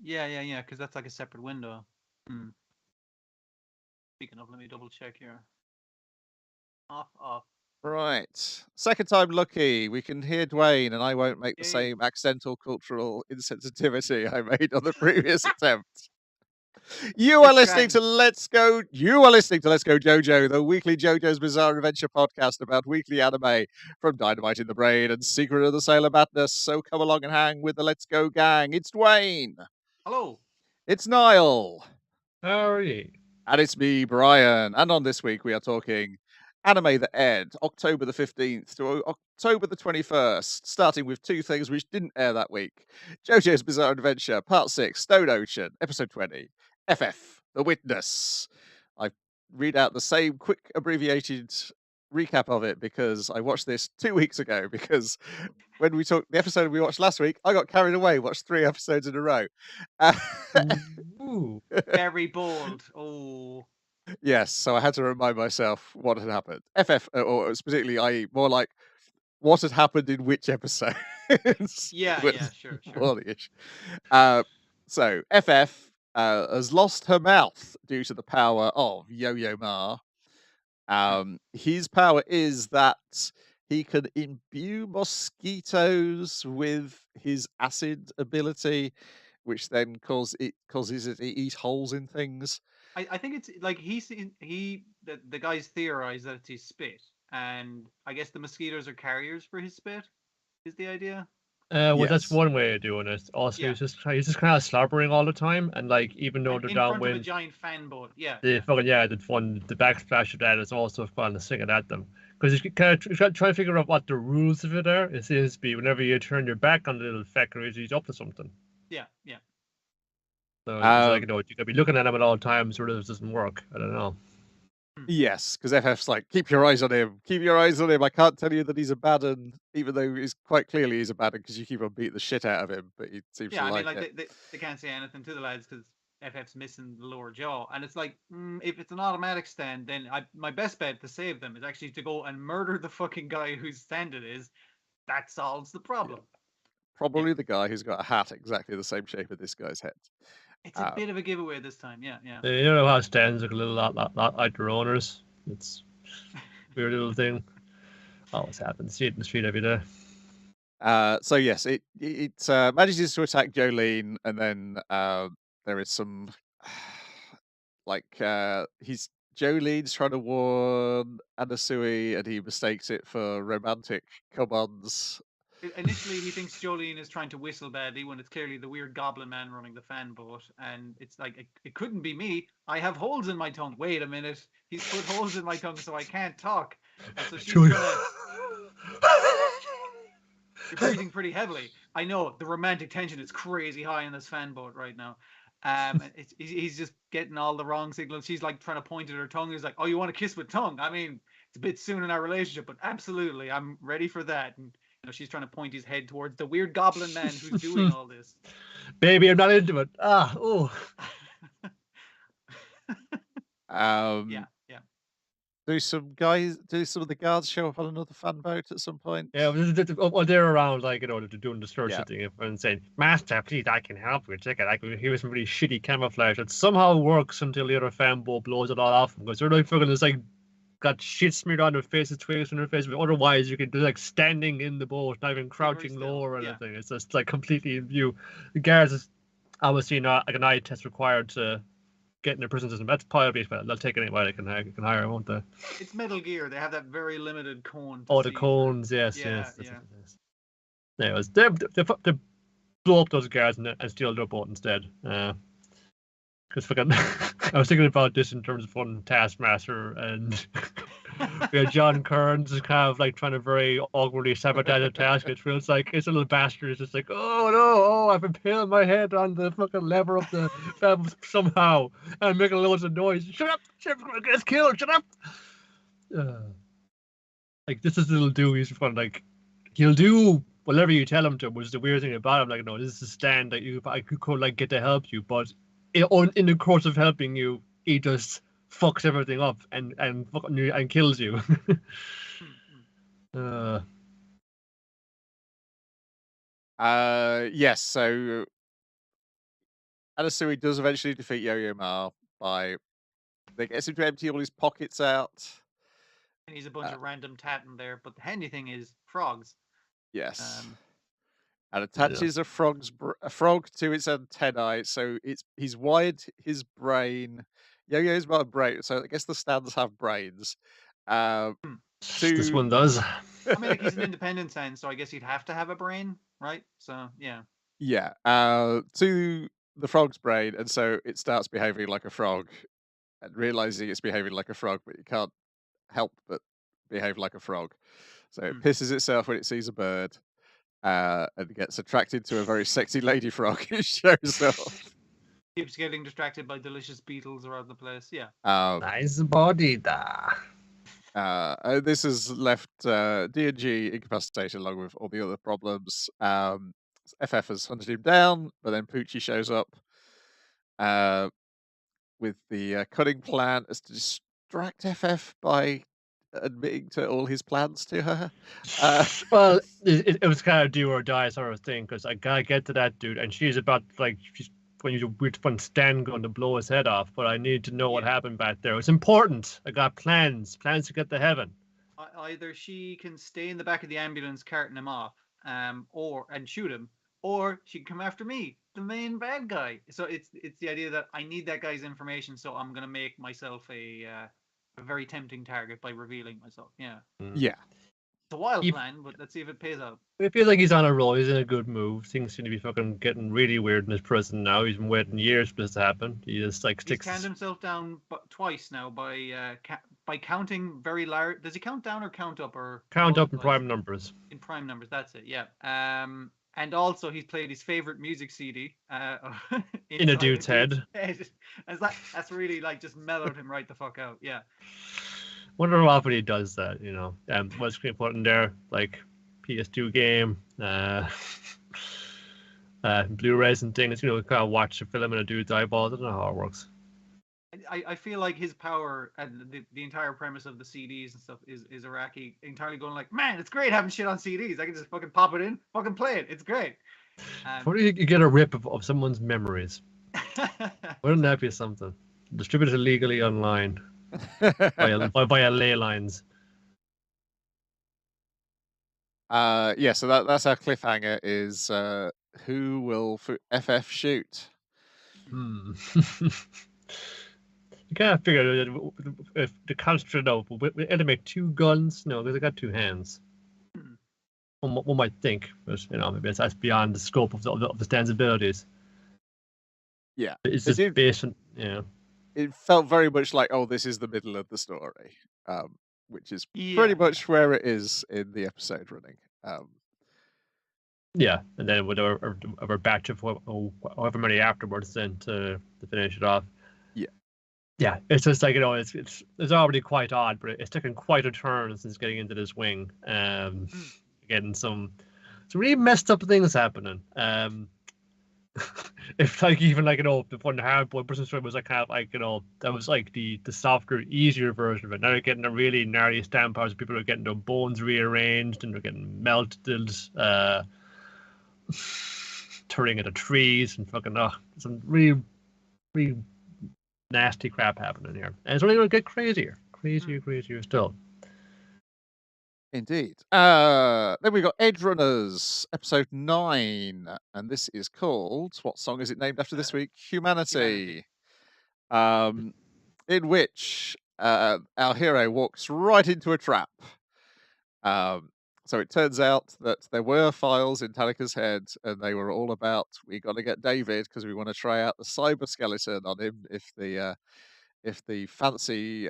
Yeah, because that's like a separate window. Hmm. Speaking of, let me double check here. Off. Right. Second time lucky. We can hear Dwayne, and I won't make the Yay. same accidental cultural insensitivity I made on the previous attempt. You are It's listening grand. to Let's Go. You are listening to Let's Go JoJo, the weekly JoJo's Bizarre Adventure podcast about weekly anime from Dynamite in the Brain and Secret of the Sailor Madness. So come along and hang with the Let's Go gang. It's Dwayne. Hello. It's Niall. How are you? And it's me, Brian. And on this week, we are talking anime that aired October the 15th to October the 21st, starting with two things which didn't air that week. JoJo's Bizarre Adventure, Part 6, Stone Ocean, Episode 20, FF, The Witness. I read out the same quick abbreviated recap of it because I watched this 2 weeks ago, because when we talked the episode we watched last week, I got carried away, watched 3 episodes in a row. Ooh. Very bold. Oh. Yes, so I had to remind myself what had happened. FF, or specifically, i.e., more like what had happened in which episode. Yeah, was sure. more the issue. So FF has lost her mouth due to the power of Yo-Yo Ma. His power is that he can imbue mosquitoes with his acid ability, which then causes it to eat holes in things. I think it's like the guys theorize that it's his spit, and I guess the mosquitoes are carriers for his spit. Is the idea? Well, that's Yes. one way of doing it. Also, Yeah. he's just kind of slobbering all the time, and like even though And they're in front of a downwind, giant fan boat. Yeah. the backsplash of that is also fun singing at them because you kind of try to figure out what the rules of it are. It seems to be whenever you turn your back on the little fecker, he's up to something. Yeah. So it's like you could be looking at him at all times, sort of doesn't work. I don't know. Yes, because FF's like, keep your eyes on him. Keep your eyes on him. I can't tell you that he's a bad un, even though he's quite clearly he's a bad un because you keep on beating the shit out of him, but he seems Yeah, to I mean, like like it. they can't say anything to the lads because FF's missing the lower jaw, and it's like if it's an automatic stand, then my best bet to save them is actually to go and murder the fucking guy whose stand it is. That solves the problem. Probably the guy who's got a hat exactly the same shape as this guy's head. It's a bit of a giveaway this time. Yeah. You know how stands look a little lot like their owners. It's a weird little thing. Always happens. See it in the street every day. So yes, it manages to attack Jolene, and then there is some like Jolene's trying to warn Anasui, and he mistakes it for romantic commands. Initially, he thinks Jolene is trying to whistle badly when it's clearly the weird goblin man running the fan boat, and it's like it couldn't be me. I have holes in my tongue. Wait a minute, he's put holes in my tongue so I can't talk. And so she's gonna. You're breathing pretty heavily. I know the romantic tension is crazy high in this fan boat right now. He's just getting all the wrong signals. She's like trying to point at her tongue. He's like, "Oh, you want to kiss with tongue?" I mean, it's a bit soon in our relationship, but absolutely, I'm ready for that. And she's trying to point his head towards the weird goblin man who's doing all this. Baby, I'm not into it. Oh. Yeah. Do some of the guards show up on another fan boat at some point? Yeah, well, they're around, like, they're doing the search Yeah. thing and saying, "Master, please, I can help you. Check it." I can hear some really shitty camouflage that somehow works until the other fan boat blows it all off because they're like fucking just like got shit smeared on their faces, twigs on their face, but otherwise you can do like standing in the boat, not even crouching low or anything. It's just like completely in view. The guards is obviously not like an eye test required to get in the prison system. That's probably but they'll take anybody they can hire, won't they? It's Metal Gear. They have that very limited cone. The cones, yes. Yeah. Anyways, they blow up those guards and steal their boat instead. Because fucking, I was thinking about this in terms of fun Taskmaster and we had John Kearns is kind of like trying to very awkwardly sabotage a task. It feels like it's a little bastard. It's just like, oh no, I've impaled my head on the fucking lever of the somehow. And I'm making loads of noise. Shut up! Sheriff's gonna get us killed! Shut up! Like, this is little Dewey's fun. Like, he'll do whatever you tell him to, which is the weird thing about him. Like, no, this is a stand that I could like get to help you, but in the course of helping you, he just fucks everything up and kills you. Yes, so Anasui does eventually defeat Yo-Yo Ma by they gets him to empty all his pockets out. And he's a bunch of random tat in there. But the handy thing is frogs. Yes. Um, And attaches a frog to its antennae, so he's wired his brain. Yo-Yo's got a brain, so I guess the stands have brains. This one does. I mean, like he's an independent stand, so I guess he'd have to have a brain, right? So yeah. Yeah, to the frog's brain, and so it starts behaving like a frog, and realizing it's behaving like a frog, but it can't help but behave like a frog. So it pisses itself when it sees a bird. And gets attracted to a very sexy lady frog who shows up. Keeps getting distracted by delicious beetles around the place. Yeah. Nice body, da. This has left D&G incapacitated along with all the other problems. FF has hunted him down, but then Poochie shows up with the cunning plan as to distract FF by admitting to all his plans to her. Well, it was kind of do or die sort of thing, because I gotta get to that dude, and she's about she's when you weird fun Stan going to blow his head off, but I need to know what happened back there. It's important. I got plans to get to heaven. Either she can stay in the back of the ambulance carting him off, and shoot him, or she can come after me, the main bad guy. So it's the idea that I need that guy's information, so I'm gonna make myself a very tempting target by revealing myself. Yeah. Yeah. It's a wild plan, but let's see if it pays out. I feel like he's on a roll. He's in a good move. Things seem to be fucking getting really weird in his prison now. He's been waiting years for this to happen. He just sticks. He's canned himself down twice now by counting very large. Does he count down or count up or count up in prime numbers? In prime numbers, that's it. Yeah. And also he's played his favorite music CD in a dude's head. That's really just mellowed him right the fuck out. Yeah. Wonder how often he does that, what's important there, like PS2 game, Blu-rays and things, kind of watch a film in a dude's eyeballs. I don't know how it works. I feel like his power and the entire premise of the CDs and stuff is Iraqi entirely going like, man, it's great having shit on CDs. I can just fucking pop it in, fucking play it. It's great. What do you get a rip of someone's memories? Wouldn't that be something? Distributed illegally online via ley lines. Yeah, so that's our cliffhanger is who will FF shoot? You kind of figure if the construct of we had to make two guns, no, because I got two hands. One might think, but maybe that's beyond the scope of the Stan's abilities. Yeah, it's just based on It felt very much like, oh, this is the middle of the story, which is pretty much where it is in the episode running. Yeah, and then with our batch of however many afterwards, then to finish it off. Yeah, it's just like it's already quite odd, but it's taken quite a turn since getting into this wing. Getting some really messed up things happening. If even the one hardboiled person story was that was like the softer, easier version of it. Now they're getting a really gnarly stamp powers. People are getting their bones rearranged and they're getting melted, turning into trees and fucking some really nasty crap happening here. And it's only going to get crazier still. Indeed. Then we got Edgerunners, episode 9, and this is called, what song is it named after this week? Humanity. In which our hero walks right into a trap. So it turns out that there were files in Tanaka's head, and they were all about, we got to get David because we want to try out the cyber skeleton on him if the fancy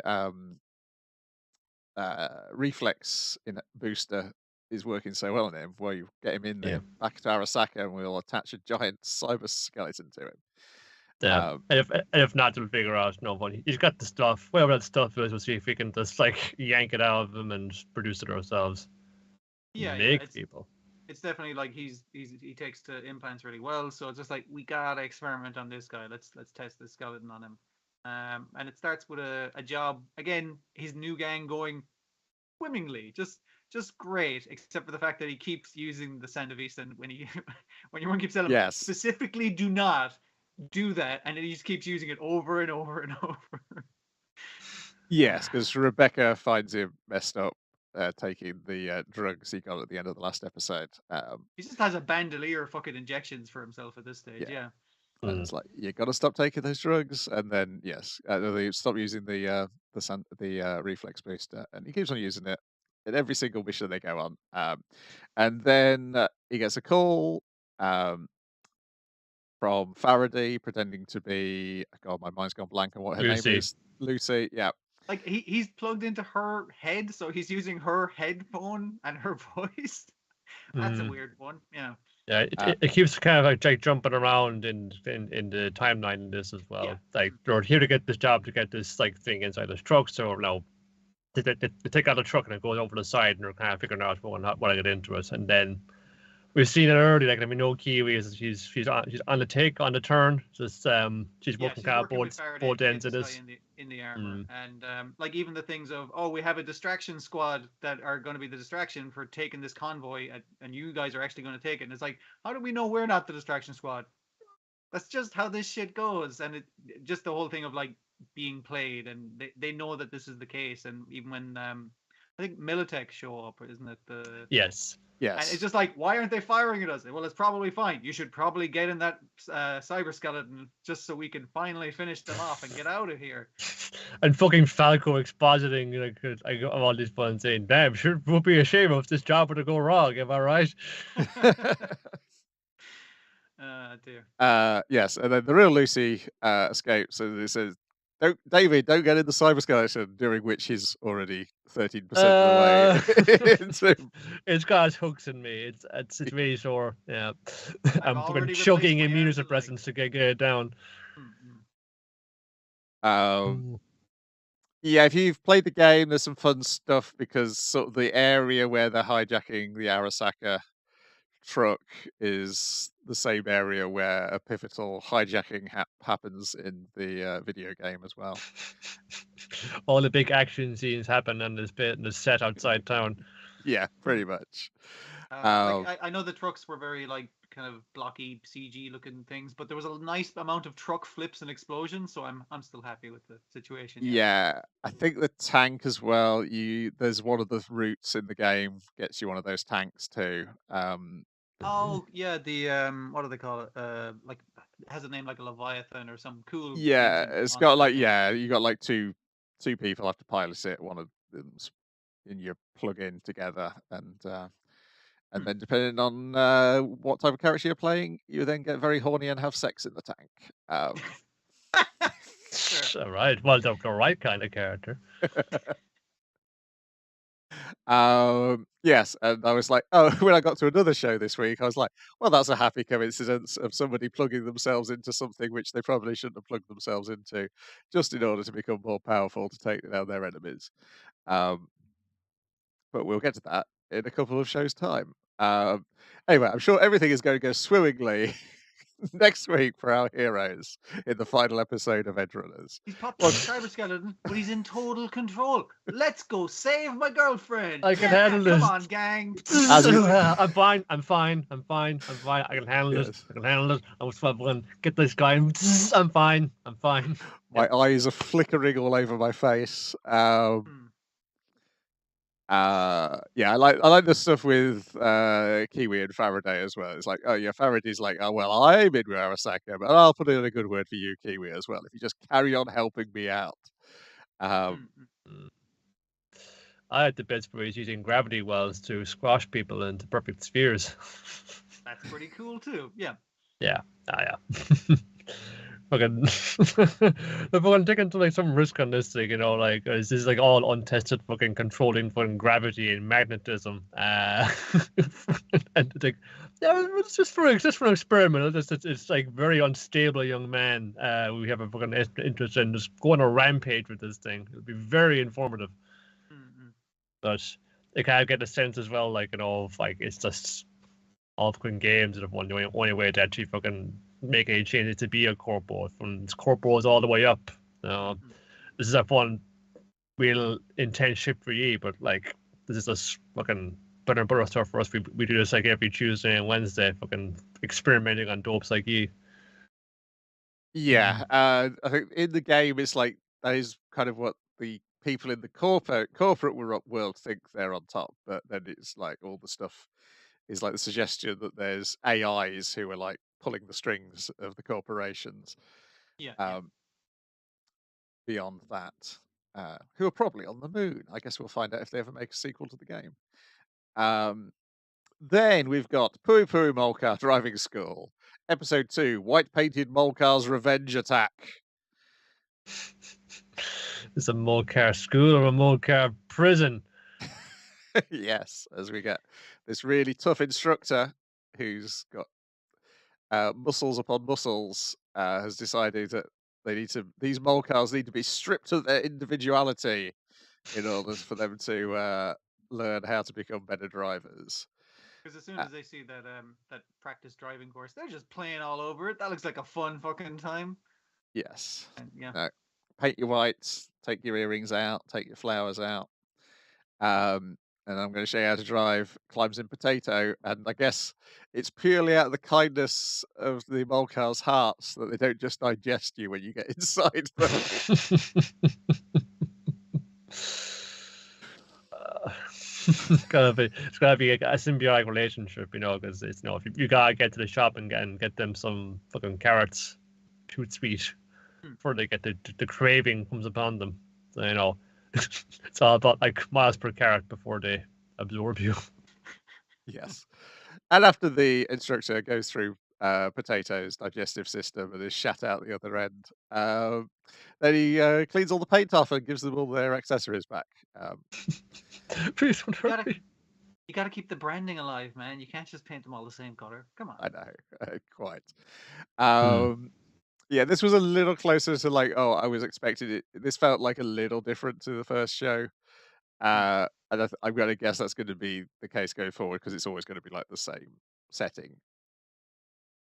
reflex in booster is working so well on him, where you get him in there back to Arasaka and we'll attach a giant cyber skeleton to him. Yeah, and if not, we'll figure out he's got the stuff. Whatever that stuff is, we'll see if we can just yank it out of him and produce it ourselves. People. It's definitely like he takes to implants really well, so it's just like we gotta experiment on this guy. Let's test this skeleton on him. And it starts with a job again. His new gang going swimmingly, just great, except for the fact that he keeps using the Sandevistan when everyone keeps telling him specifically do not do that, and he just keeps using it over and over and over. Yes, because Rebecca finds him messed up taking the drugs he got at the end of the last episode. He just has a bandolier of fucking injections for himself at this stage. Yeah. Yeah. And it's like, you got to stop taking those drugs, and then yes, they stop using the reflex booster, and he keeps on using it in every single mission they go on. And then he gets a call from Faraday pretending to be, God, my mind's gone blank on what her name Lucy. is. Lucy, yeah. Like he's plugged into her head, so he's using her headphone and her voice. That's a weird one. Yeah. Yeah, it keeps kind of like jumping around in the timeline in this as well. Yeah. Like they're here to get this job, to get this like thing inside this truck. So now they take out the truck and it goes over the side, and they're kind of figuring out what I get into it. And then we've seen it early. Like, I mean, no Kiwi is she's on the take, on the turn. Just she's working kind of both ends of this. In the armor, and like even the things of, oh, we have a distraction squad that are going to be the distraction for taking this convoy, and you guys are actually going to take it. And it's like, how do we know we're not the distraction squad? That's just how this shit goes, and it just the whole thing of like being played, and they know that this is the case. And even when I think Militech show up, isn't it? Yes. And it's just like, why aren't they firing at us? Well, it's probably fine. You should probably get in that cyber skeleton just so we can finally finish them off and get out of here. And fucking Falco expositing like all these fun saying, damn, sure it would be a shame if this job were to go wrong, am I right? Dear. Yes, and then the real Lucy escapes, and it says, David, don't get in the cyber skeleton, during which he's already 13% of the way. It's got hooks in me. It's really sore. Yeah. I'm fucking chugging immunosuppressants to get it down. Yeah, if you've played the game, there's some fun stuff, because sort of the area where they're hijacking the Arasaka truck is the same area where a pivotal hijacking happens in the video game as well. All the big action scenes happen on this bit in the set outside town. Yeah, pretty much. I know the trucks were very like kind of blocky CG looking things, but there was a nice amount of truck flips and explosions, so I'm still happy with the situation. Yeah, I think the tank as well. There's one of the routes in the game gets you one of those tanks too. Oh yeah, the what do they call it? Like, it has a name like a Leviathan or some cool. Yeah, it's got like, you got like two people have to pilot it. One of them's in your plug-in together, and then depending on what type of character you're playing, you then get very horny and have sex in the tank. Sure. All right, well, the right kind of character. Yes, and I was like, oh, when I got to another show this week, I was like, well, that's a happy coincidence of somebody plugging themselves into something which they probably shouldn't have plugged themselves into, just in order to become more powerful to take down their enemies. But we'll get to that in a couple of shows' time. Anyway, I'm sure everything is going to go swimmingly next week for our heroes in the final episode of Edgerunners. He's popped up a cyber skeleton, but he's in total control. Let's go save my girlfriend. I can handle this. Come on, gang. I'm fine. I can handle this. I can handle it. I was going to get this guy. I'm fine. My eyes are flickering all over my face. Yeah, I like the stuff with Kiwi and Faraday as well. It's like, oh yeah, Faraday's like, oh well, I'm in with Arasaka, but I'll put in a good word for you, Kiwi, as well, if you just carry on helping me out. I had the bits where he's using gravity wells to squash people into perfect spheres. That's pretty cool too. Yeah. Yeah. Fucking they're fucking taking like some risk on this thing, like is this like all untested fucking controlling fucking gravity and magnetism, and like, yeah, it's just for an experiment. It's like very unstable young man. We have a fucking interest in just going on a rampage with this thing. It'll be very informative. But I kind of get the sense as well, like, of like it's just all fucking games, and the only way to actually fucking make any changes to be a corpo from corpos all the way up. This is a fun, real intense ship for you, but like this is just fucking better and better stuff for us. We do this like every Tuesday and Wednesday, fucking experimenting on dopes like you. Yeah, I think in the game it's like that is kind of what the people in the world think they're on top, but then it's like all the stuff is like the suggestion that there's AIs who are like pulling the strings of the corporations. Yeah, Um, Beyond that, who are probably on the moon. I guess we'll find out if they ever make a sequel to the game. Then we've got Pui Pui Molcar Driving School, Episode 2, White Painted Molcar's Revenge Attack. Is a Molcar school or a Molcar prison? Yes, as we get this really tough instructor who's got muscles upon muscles, has decided that these Molcars need to be stripped of their individuality in order for them to learn how to become better drivers. because as soon as they see that practice driving course, they're just playing all over it. That looks like a fun fucking time. Yes. And yeah, Paint your whites, take your earrings out, take your flowers out. And I'm going to show you how to drive Climbs in Potato. And I guess it's purely out of the kindness of the Molcar's hearts that they don't just digest you when you get inside them. It's gotta be a symbiotic relationship, because it's if you gotta get to the shop and get them some fucking carrots, too sweet, before they get the craving comes upon them. So it's all about like miles per carrot before they absorb you. Yes. And after the instructor goes through Potato's digestive system and is shat out the other end, then he cleans all the paint off and gives them all their accessories back. Please don't hurt me. You gotta keep the branding alive, man. You can't just paint them all the same color. Come on. I know, quite. Yeah, this was a little closer to like, I was expecting it. This felt like a little different to the first show. And I'm going to guess that's going to be the case going forward because it's always going to be like the same setting.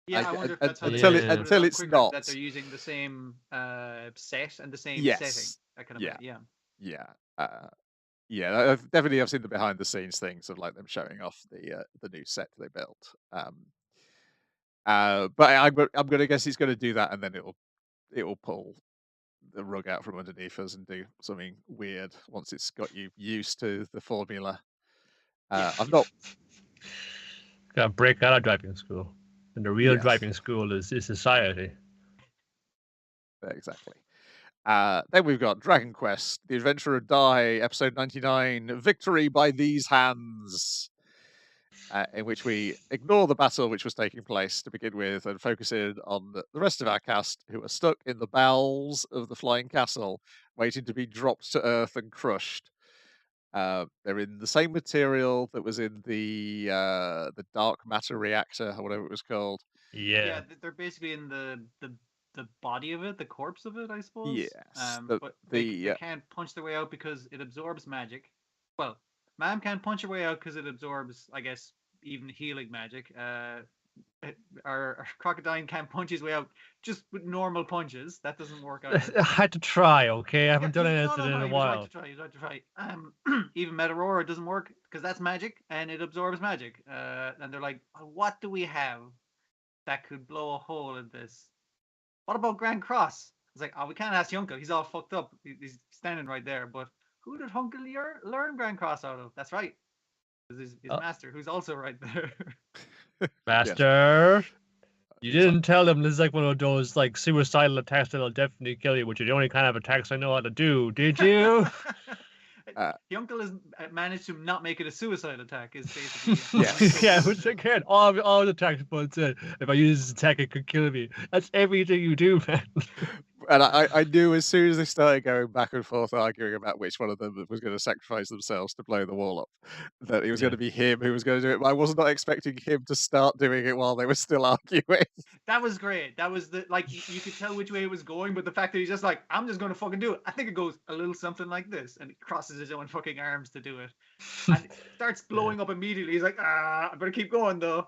Yeah, I wonder if that's how until they until it's quicker, not. that they're using the same set and the same Yes. setting. That kind of Yeah. Yeah. Definitely I've seen the behind the scenes things of like them showing off the new set they built. But I'm going to guess he's going to do that, and then it'll pull the rug out from underneath us and do something weird once it's got you used to the formula. I'm not. Gotta break out of driving school, and the real driving school is society. Exactly. Then we've got Dragon Quest: The Adventurer Die, Episode 99, Victory by These Hands. In which we ignore the battle which was taking place to begin with and focus in on the rest of our cast who are stuck in the bowels of the flying castle, waiting to be dropped to earth and crushed. They're in the same material that was in the dark matter reactor or whatever it was called. Yeah, they're basically in the body of it, the corpse of it, I suppose. Yes. But they can't punch their way out because it absorbs magic. Well, Ma'am can't punch her way out because it absorbs, I guess, even healing magic. Our Crocodile can't punch his way out just with normal punches. That doesn't work out. I had to try, okay? I haven't done anything in a while. You had to try. Even Meteora doesn't work because that's magic and it absorbs magic. And they're like, what do we have that could blow a hole in this? What about Grand Cross? It's like, we can't ask Yonko. He's all fucked up. He's standing right there. But who did Hunkel learn Grand Cross out of? That's right. His master, who's also right there. Master, you didn't tell him this is like one of those like suicidal attacks that'll definitely kill you, which are the only kind of attacks I know how to do. Did you? Yonkel has managed to not make it a suicide attack. Is basically yeah, which I can. All the attacks, but if I use this attack, it could kill me. That's everything you do, man. And I knew as soon as they started going back and forth arguing about which one of them was going to sacrifice themselves to blow the wall up, that it was going to be him who was going to do it. But I was not expecting him to start doing it while they were still arguing. That was great. That was you could tell which way it was going, but the fact that he's just like, I'm just going to fucking do it. I think it goes a little something like this, and he crosses his own fucking arms to do it, and it starts blowing up immediately. He's like, I better keep going though.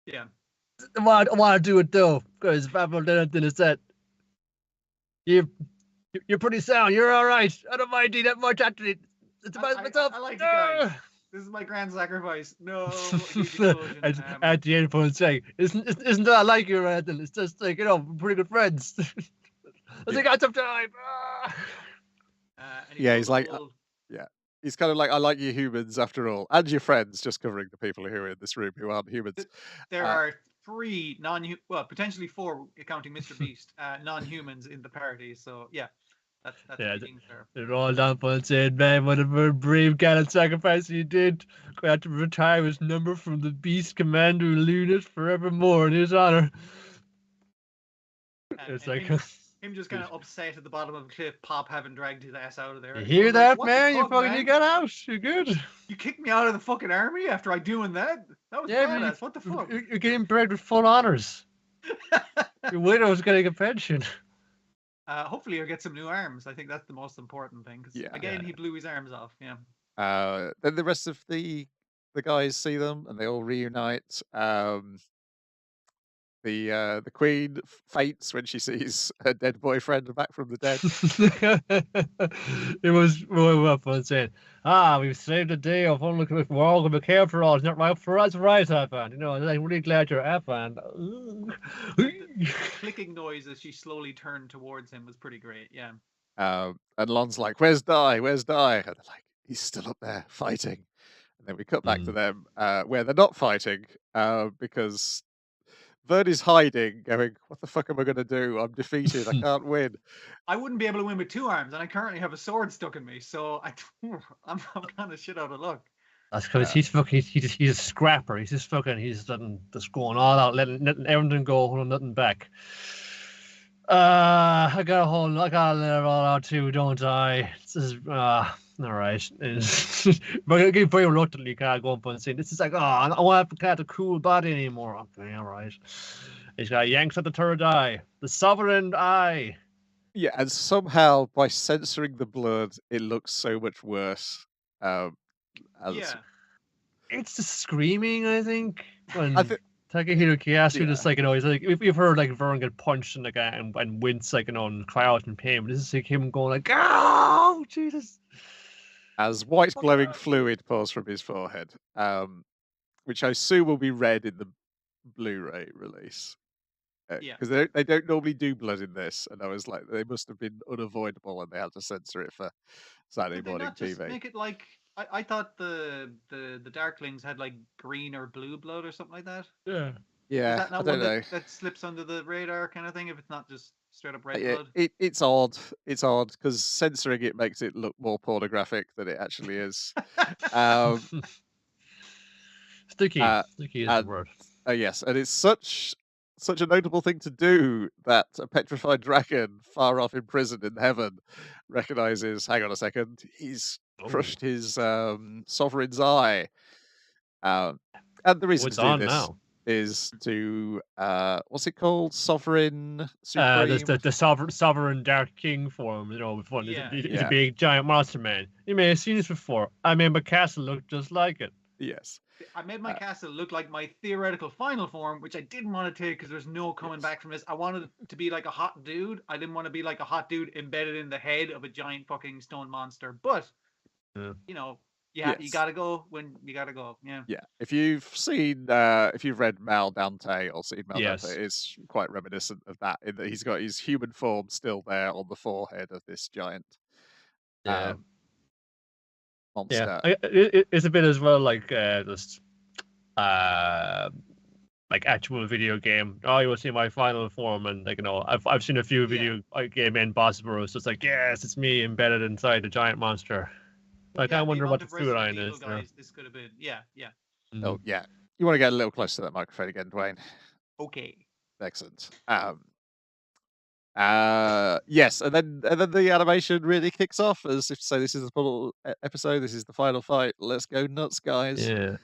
Yeah. I want to do it though, because if I don't do anything, it's that. You're pretty sound. You're all right. I don't mind you that much. Actually, it's about myself. I like the guy. This is my grand sacrifice. No. Huge explosion. At the end point saying, isn't that like you, Randall? It's just like, you know, pretty good friends. I think I got some time. And Yeah, he's like, whole- yeah. He's kind of like, I like you humans after all. And your friends, just covering the people who are in this room who aren't humans. there are 3 potentially 4, counting Mr. Beast, non-humans in the party. So yeah, that's being fair. They're all down and saying, man, what a brave gallant sacrifice you did. Going to retire his number from the Beast Commander unit forevermore in his honor. It's like him just kind of upset at the bottom of the cliff, Pop having dragged his ass out of there. You hear that, like, man? You You got out. You're good. You kicked me out of the fucking army after I doing that? That was badass. What the fuck? You're getting buried with full honors. Your widow's getting a pension. Hopefully he'll get some new arms. I think that's the most important thing. Because he blew his arms off. Yeah. Then the rest of the guys see them and they all reunite. The queen faints when she sees her dead boyfriend back from the dead. It was really well fun saying, we've saved the day of only we're all going to be careful for all. It's not right for us, right, Evan? You know, I'm really glad you're Evan. The clicking noise as she slowly turned towards him was pretty great. Yeah. And Lon's like, "Where's Dai? Where's Dai?" And they're like, "He's still up there fighting." And then we cut back to them where they're not fighting because Vern is hiding, going, "What the fuck am I going to do? I'm defeated. I can't win." I wouldn't be able to win with 2 arms, and I currently have a sword stuck in me, so I'm kind of shit out of luck. That's because he's a scrapper. He's just going all out, letting everything go, holding nothing back. I gotta let it all out too, don't I? This is all right. But again, very reluctantly, can't go up and say, "This is like, I don't have a cool body anymore." Okay, all right. He's got yanks at the third eye, the sovereign eye. Yeah, and somehow by censoring the blood, it looks so much worse. It's the screaming, I think. When Takehiro Kiyasu just like, you know, he's like, if you've heard like Vern get punched in the guy and wince, like, you know, and cry out in pain, but this is like him going like, "Oh, Jesus." As white glowing fluid pours from his forehead, which I assume will be red in the Blu-ray release. Because they don't normally do blood in this, and I was like, they must have been unavoidable, and they had to censor it for Saturday morning TV. Just make it like I thought the Darklings had like green or blue blood or something like that. Yeah. Yeah, Is that not I don't one know. that slips under the radar kind of thing? If it's not just straight up red blood. It's odd. It's odd because censoring it makes it look more pornographic than it actually is. Sticky is the word. Yes, and it's such a notable thing to do that a petrified dragon far off in prison in heaven recognizes, hang on a second, he's crushed his sovereign's eye. And the reason to do this is to what's it called? Sovereign Supreme? The sovereign Dark King form, you know, before it's a big giant monster man. You may have seen this before. I made my castle look just like it. Yes. I made my castle look like my theoretical final form, which I didn't want to take because there's no coming back from this. I wanted it to be like a hot dude. I didn't want to be like a hot dude embedded in the head of a giant fucking stone monster. But, you know, you gotta go when you gotta go. Yeah. Yeah. If you've read Mal Dante or seen Mal Dante, it's quite reminiscent of that. In that he's got his human form still there on the forehead of this giant monster. Yeah, it's a bit as well like this, like actual video game. Oh, you will see my final form, and like, you know, I've seen a few video game end bosses where it's just like, yes, it's me embedded inside the giant monster. Like, I wonder what the storyline is. This could have been, yeah. Oh yeah, you want to get a little closer to that microphone again, Dwayne? Okay. Excellent. Yes, and then the animation really kicks off as if to say, this is the full episode, this is the final fight, let's go nuts, guys. Yeah,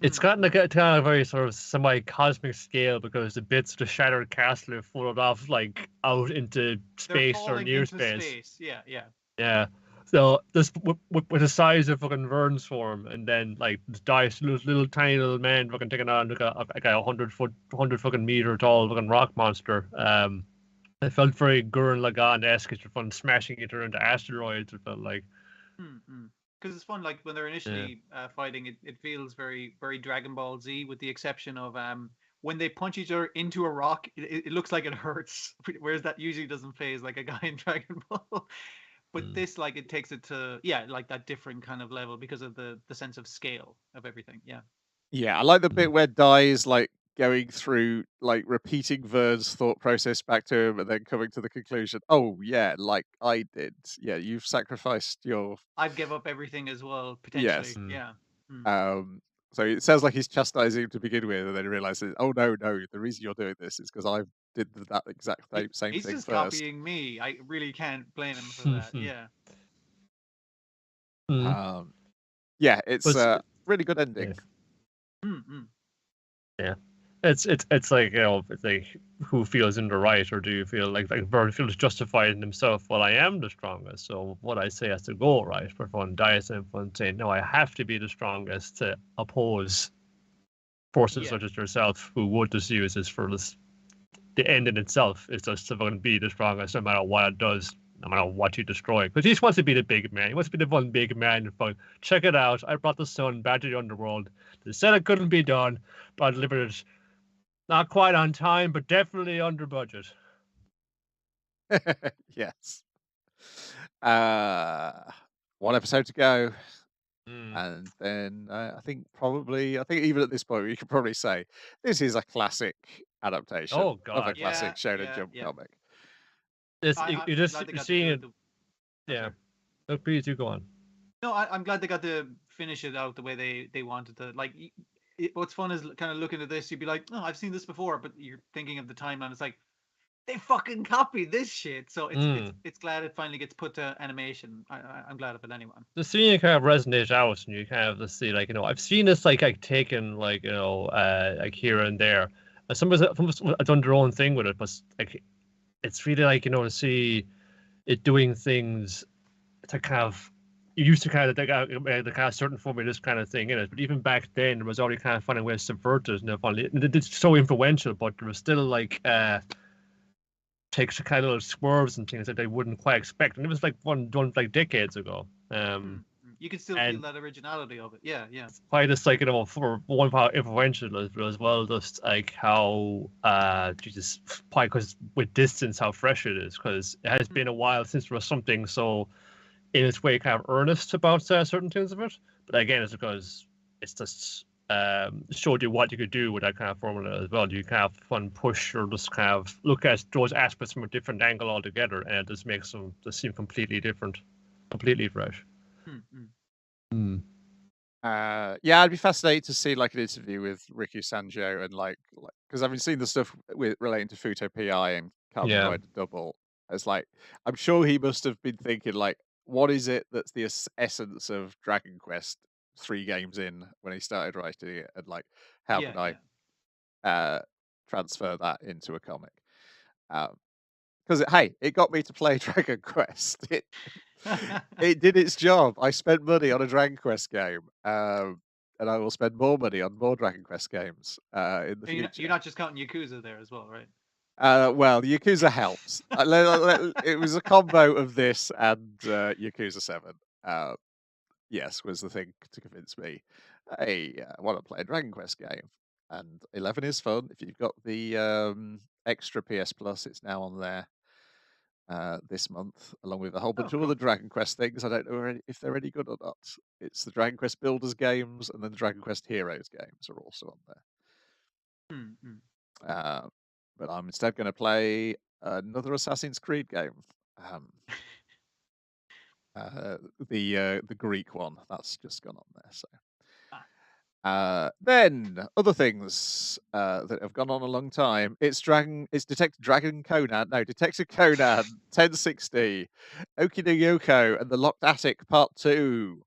it's gotten a kind of very sort of semi-cosmic scale because the bits of the shattered castle are floated off like out into space or near space. Yeah. So this with the size of fucking Vern's form, and then like this dice little tiny little man fucking taking on like a 100 fucking meter tall fucking rock monster. It felt very Gurren Lagann-esque. It's fun smashing it into asteroids. It felt like. because it's fun. Like when they're initially fighting, it feels very very Dragon Ball Z, with the exception of when they punch each other into a rock, it looks like it hurts, whereas that usually doesn't phase like a guy in Dragon Ball. But this, like, it takes it to like that different kind of level because of the sense of scale of everything. Yeah. Yeah, I like the bit where Dai is like going through, like repeating Vern's thought process back to him and then coming to the conclusion, oh yeah, like I did. Yeah, you've sacrificed your I've give up everything as well, yes. potentially. Yeah. So it sounds like he's chastising him to begin with, and then he realizes, oh no, the reason you're doing this is because I did that exact same He's thing just first. copying me. I really can't blame him for that. Yeah. Yeah, it's Was- a really good ending. Yeah. It's like, you know, it's like, who feels in the right, or do you feel like Vern feels justified in himself? Well, I am the strongest, so what I say has to go right. But one dies and one saying, no, I have to be the strongest to oppose forces such as yourself, who would just use this for this. The end in itself is just to fucking be the strongest, no matter what it does, no matter what you destroy. Because he just wants to be the big man. He wants to be the one big man. And check it out. I brought the sun back to the underworld. They said it couldn't be done, but I delivered it. Not quite on time, but definitely under budget. Yes. One episode to go. And then I think even at this point we could probably say this is a classic adaptation Oh, of a God. classic Shonen Jump comic. You're seeing it. Yeah. Oh, please do go on. No, I'm glad they got to finish it out the way they wanted to. Like, what's fun is kind of looking at this, you'd be like, oh, I've seen this before, but you're thinking of the timeline. It's like, they fucking copied this shit. So it's glad it finally gets put to animation. I'm glad of it anyway. Just seeing it kind of resonate out, and you kind of just see, like, you know, I've seen this like taken, like, you know, like here and there. And some of us have done their own thing with it, but like, it's really like, you know, to see it doing things to kind of, you used to kind of the kind of certain formula, kind of thing in it, but even back then there was already kind of finding ways to subvert it, and it's so influential, but there was still like takes kind of little swerves and things that they wouldn't quite expect, and it was like one done like decades ago. You can still feel that originality of it. Yeah. Quite just like, you know, for one part influential as well, just like how Jesus, probably because with distance how fresh it is, because it has been a while since there was something so in its way kind of earnest about certain things of it. But again, it's because it's just showed you what you could do with that kind of formula as well. You kind of fun push, or just kind of look at those aspects from a different angle altogether, and it just makes them just seem completely different, completely fresh. Yeah, I'd be fascinated to see like an interview with Riku Sanjo, and like because I've been seeing the stuff relating to Fuuto PI and Kamuy Double. It's like, I'm sure he must have been thinking, like, what is it that's the essence of Dragon Quest 3 games in when he started writing it, and like, how can I transfer that into a comic? Because it got me to play Dragon Quest. It did its job. I spent money on a Dragon Quest game, and I will spend more money on more Dragon Quest games in the future. You're not just counting Yakuza there as well, right? Well, Yakuza helps. It was a combo of this and Yakuza 7. Yes, was the thing to convince me. Hey, I want to play a Dragon Quest game. And 11 is fun. If you've got the extra PS Plus, it's now on there this month, along with a whole bunch of other Dragon Quest things. I don't know if they're any good or not. It's the Dragon Quest Builders games, and then the Dragon Quest Heroes games are also on there. But I'm instead going to play another Assassin's Creed game. The Greek one that's just gone on there. So then other things that have gone on a long time. It's Detective Conan 1060, Okino Yoko and the Locked Attic Part 2.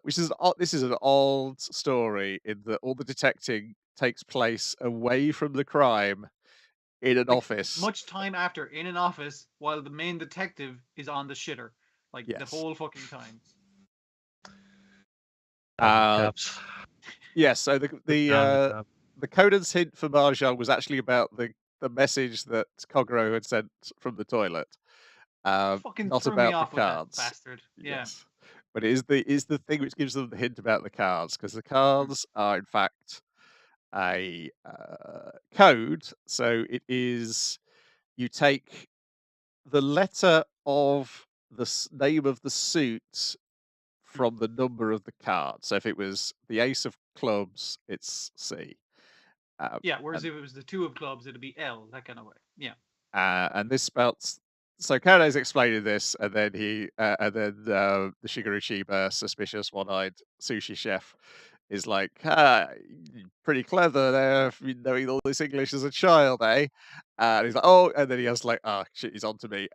This is an old story in that all the detecting takes place away from the crime in an office. Much time after, in an office, while the main detective is on the shitter. Like, the whole fucking time. Yes, so the Conan's hint for Mahjong was actually about the message that Kogoro had sent from the toilet. Fucking not threw about me off the with cards. that bastard. Yeah. Yes. but it is the thing which gives them the hint about the cards, because the cards are in fact a code. So it is, you take the letter of the name of the suit from the number of the card. So if it was the ace of clubs, it's C. Yeah, whereas and, if it was the 2 of clubs, it'd be L, that kind of way. Yeah. and this spells. So Kono's explaining this, and then the Shigeru Shiba, suspicious one-eyed sushi chef, is like, pretty clever there, knowing all this English as a child, eh? And he's like, oh, and then he has like, oh shit, he's on to me.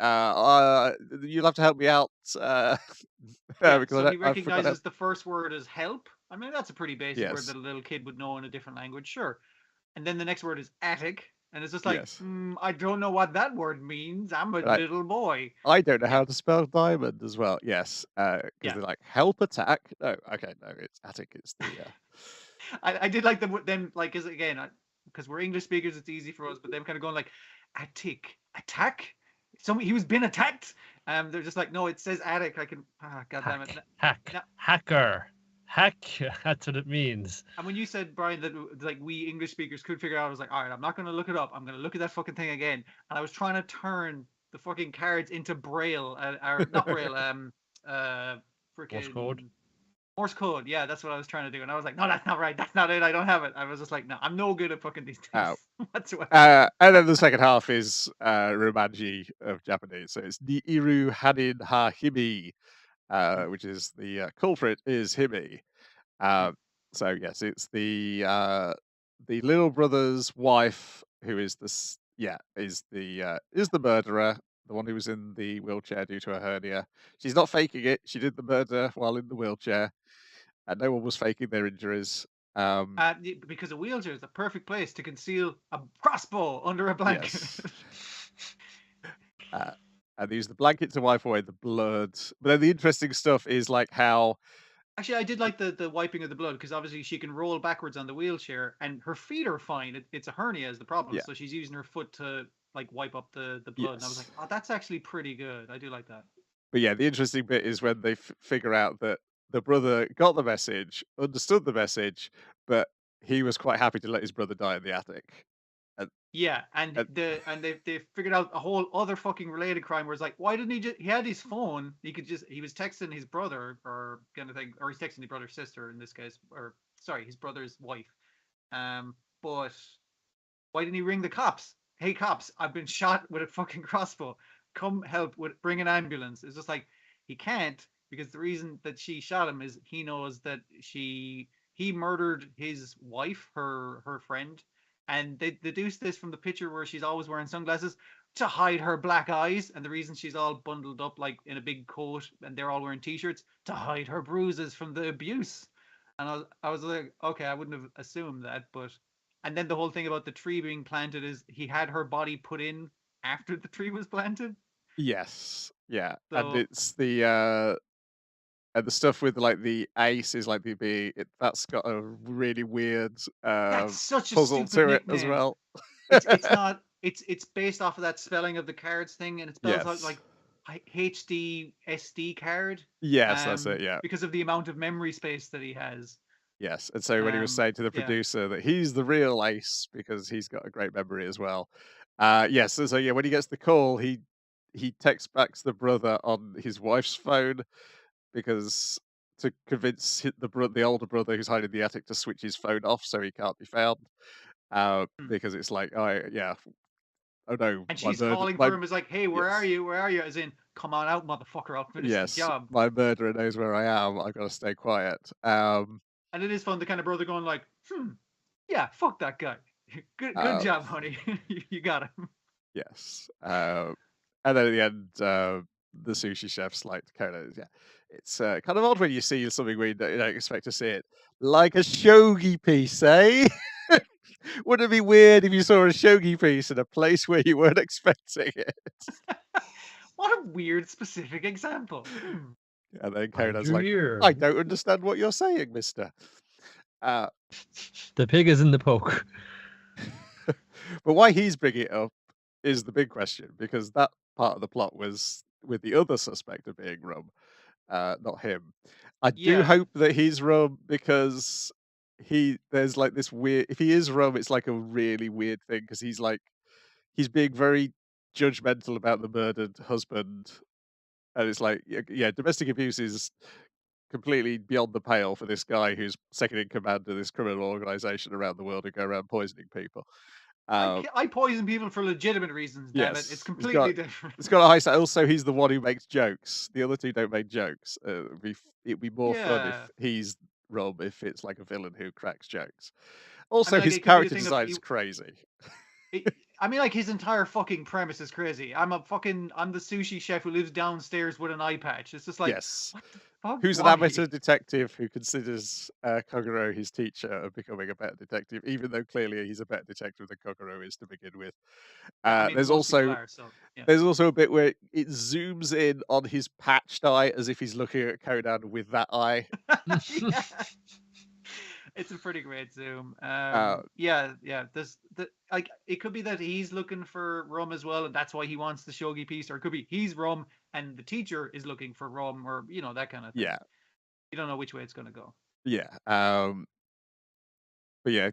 You'll have to help me out, Yeah, because so he I forgot how. recognizes the first word as help. I mean, that's a pretty basic word Yes, that a little kid would know in a different language, sure. And then the next word is attic, and it's just like, yes. I don't know what that word means. I'm a Right. little boy. I don't know Yeah. how to spell diamond as well. Yes, because Yeah. they're like help attack. No, okay, no, it's attic. It's the I did like them, like, because again, because we're English speakers, it's easy for us, but them kind of going like, attic, attack? He was been attacked? They're just like, no, it says attic. I can, God damn it. Hacker. Hack, that's what it means. And when you said, Brian, that like we English speakers could figure out, I was like, all right, I'm not going to look it up. I'm going to look at that fucking thing again. And I was trying to turn the fucking cards into Braille, or not Braille, freaking Morse code. Yeah, that's what I was trying to do. And I was like, no, that's not right. That's not it. I don't have it. I was just like, no, I'm no good at fucking these things whatsoever. and then the second half is Romanji of Japanese. So it's the Iru Hanin ha Himi, which is the culprit is Himi. So yes, it's the little brother's wife who is is the murderer, the one who was in the wheelchair due to a hernia. She's not faking it. She did the murder while in the wheelchair, and no one was faking their injuries. Because a wheelchair is the perfect place to conceal a crossbow under a blanket. Yes. And they use the blanket to wipe away the blood. But then the interesting stuff is like how. Actually, I did like the wiping of the blood, because obviously she can roll backwards on the wheelchair and her feet are fine. It's a hernia is the problem. Yeah. So she's using her foot to like wipe up the blood. Yes. And I was like, oh, that's actually pretty good. I do like that. But yeah, the interesting bit is when they figure out that the brother got the message, understood the message, but he was quite happy to let his brother die in the attic. Yeah, and they figured out a whole other fucking related crime where it's like, why didn't he had his phone, he was texting his brother or kind of thing, or he's texting his brother's sister in this case, or sorry, his brother's wife. But why didn't he ring the cops? Hey cops, I've been shot with a fucking crossbow. Come help bring an ambulance. It's just like, he can't, because the reason that she shot him is he knows that he murdered his wife, her friend. And they deduce this from the picture where she's always wearing sunglasses to hide her black eyes. And the reason she's all bundled up like in a big coat and they're all wearing t-shirts to hide her bruises from the abuse. And I was like, okay, I wouldn't have assumed that. But and then the whole thing about the tree being planted is he had her body put in after the tree was planted. Yes. Yeah. So, and it's the stuff with like the ace is like that's got a really weird that's such a puzzle stupid to it nickname as well. It's not. It's based off of that spelling of the cards thing, and it spells out Yes. like HD SD card. Yes, that's it. Yeah. Because of the amount of memory space that he has. Yes, and so when he was saying to the yeah. producer that he's the real ace because he's got a great memory as well. Yes, so yeah, when he gets the call, he texts back to the brother on his wife's phone because to convince the older brother who's hiding in the attic to switch his phone off so he can't be found. Because it's like, oh yeah, oh no, And she's calling for him, is like, hey, where yes. are you? Where are you? As in, come on out, motherfucker, I'll finish the job. My murderer knows where I am. I've got to stay quiet. And it is fun, the kind of brother going like, yeah, fuck that guy. Good job, honey. You got him. Yes. And then at the end, the sushi chef's like, Conan, yeah, it's kind of odd when you see something where you don't expect to see it. Like a shogi piece, eh? Wouldn't it be weird if you saw a shogi piece in a place where you weren't expecting it? What a weird specific example. And then Conan's like, I don't understand what you're saying, mister. The pig is in the poke. But why he's bringing it up is the big question, because that part of the plot was with the other suspect of being Rum. not him. I do Yeah. hope that he's rum because there's like this weird. If he is rum, it's like a really weird thing because he's being very judgmental about the murdered husband, and it's like yeah, domestic abuse is completely beyond the pale for this guy who's second in command of this criminal organization around the world and go around poisoning people. I poison people for legitimate reasons, damn it. Yes, It's completely different. It's got a high side. Also, he's the one who makes jokes. The other two don't make jokes. It'd be more fun if Yeah. he's Rob, if it's like a villain who cracks jokes. Also, like, his it could be the character thing of design is you- crazy. I mean, like, his entire fucking premise is crazy. I'm the sushi chef who lives downstairs with an eye patch. It's just like, Yes. what the fuck? Who's an Why? amateur detective who considers Kogoro his teacher and becoming a better detective, even though clearly he's a better detective than Kogoro is to begin with. I mean, There's most people also are, so, yeah. there's also a bit where it zooms in on his patched eye as if he's looking at Conan with that eye. Yeah. It's a pretty great zoom. Yeah. Like, it could be that he's looking for rum as well, and that's why he wants the shogi piece, or it could be he's rum and the teacher is looking for rum, or that kind of thing. Yeah. You don't know which way it's going to go. Yeah. But yeah,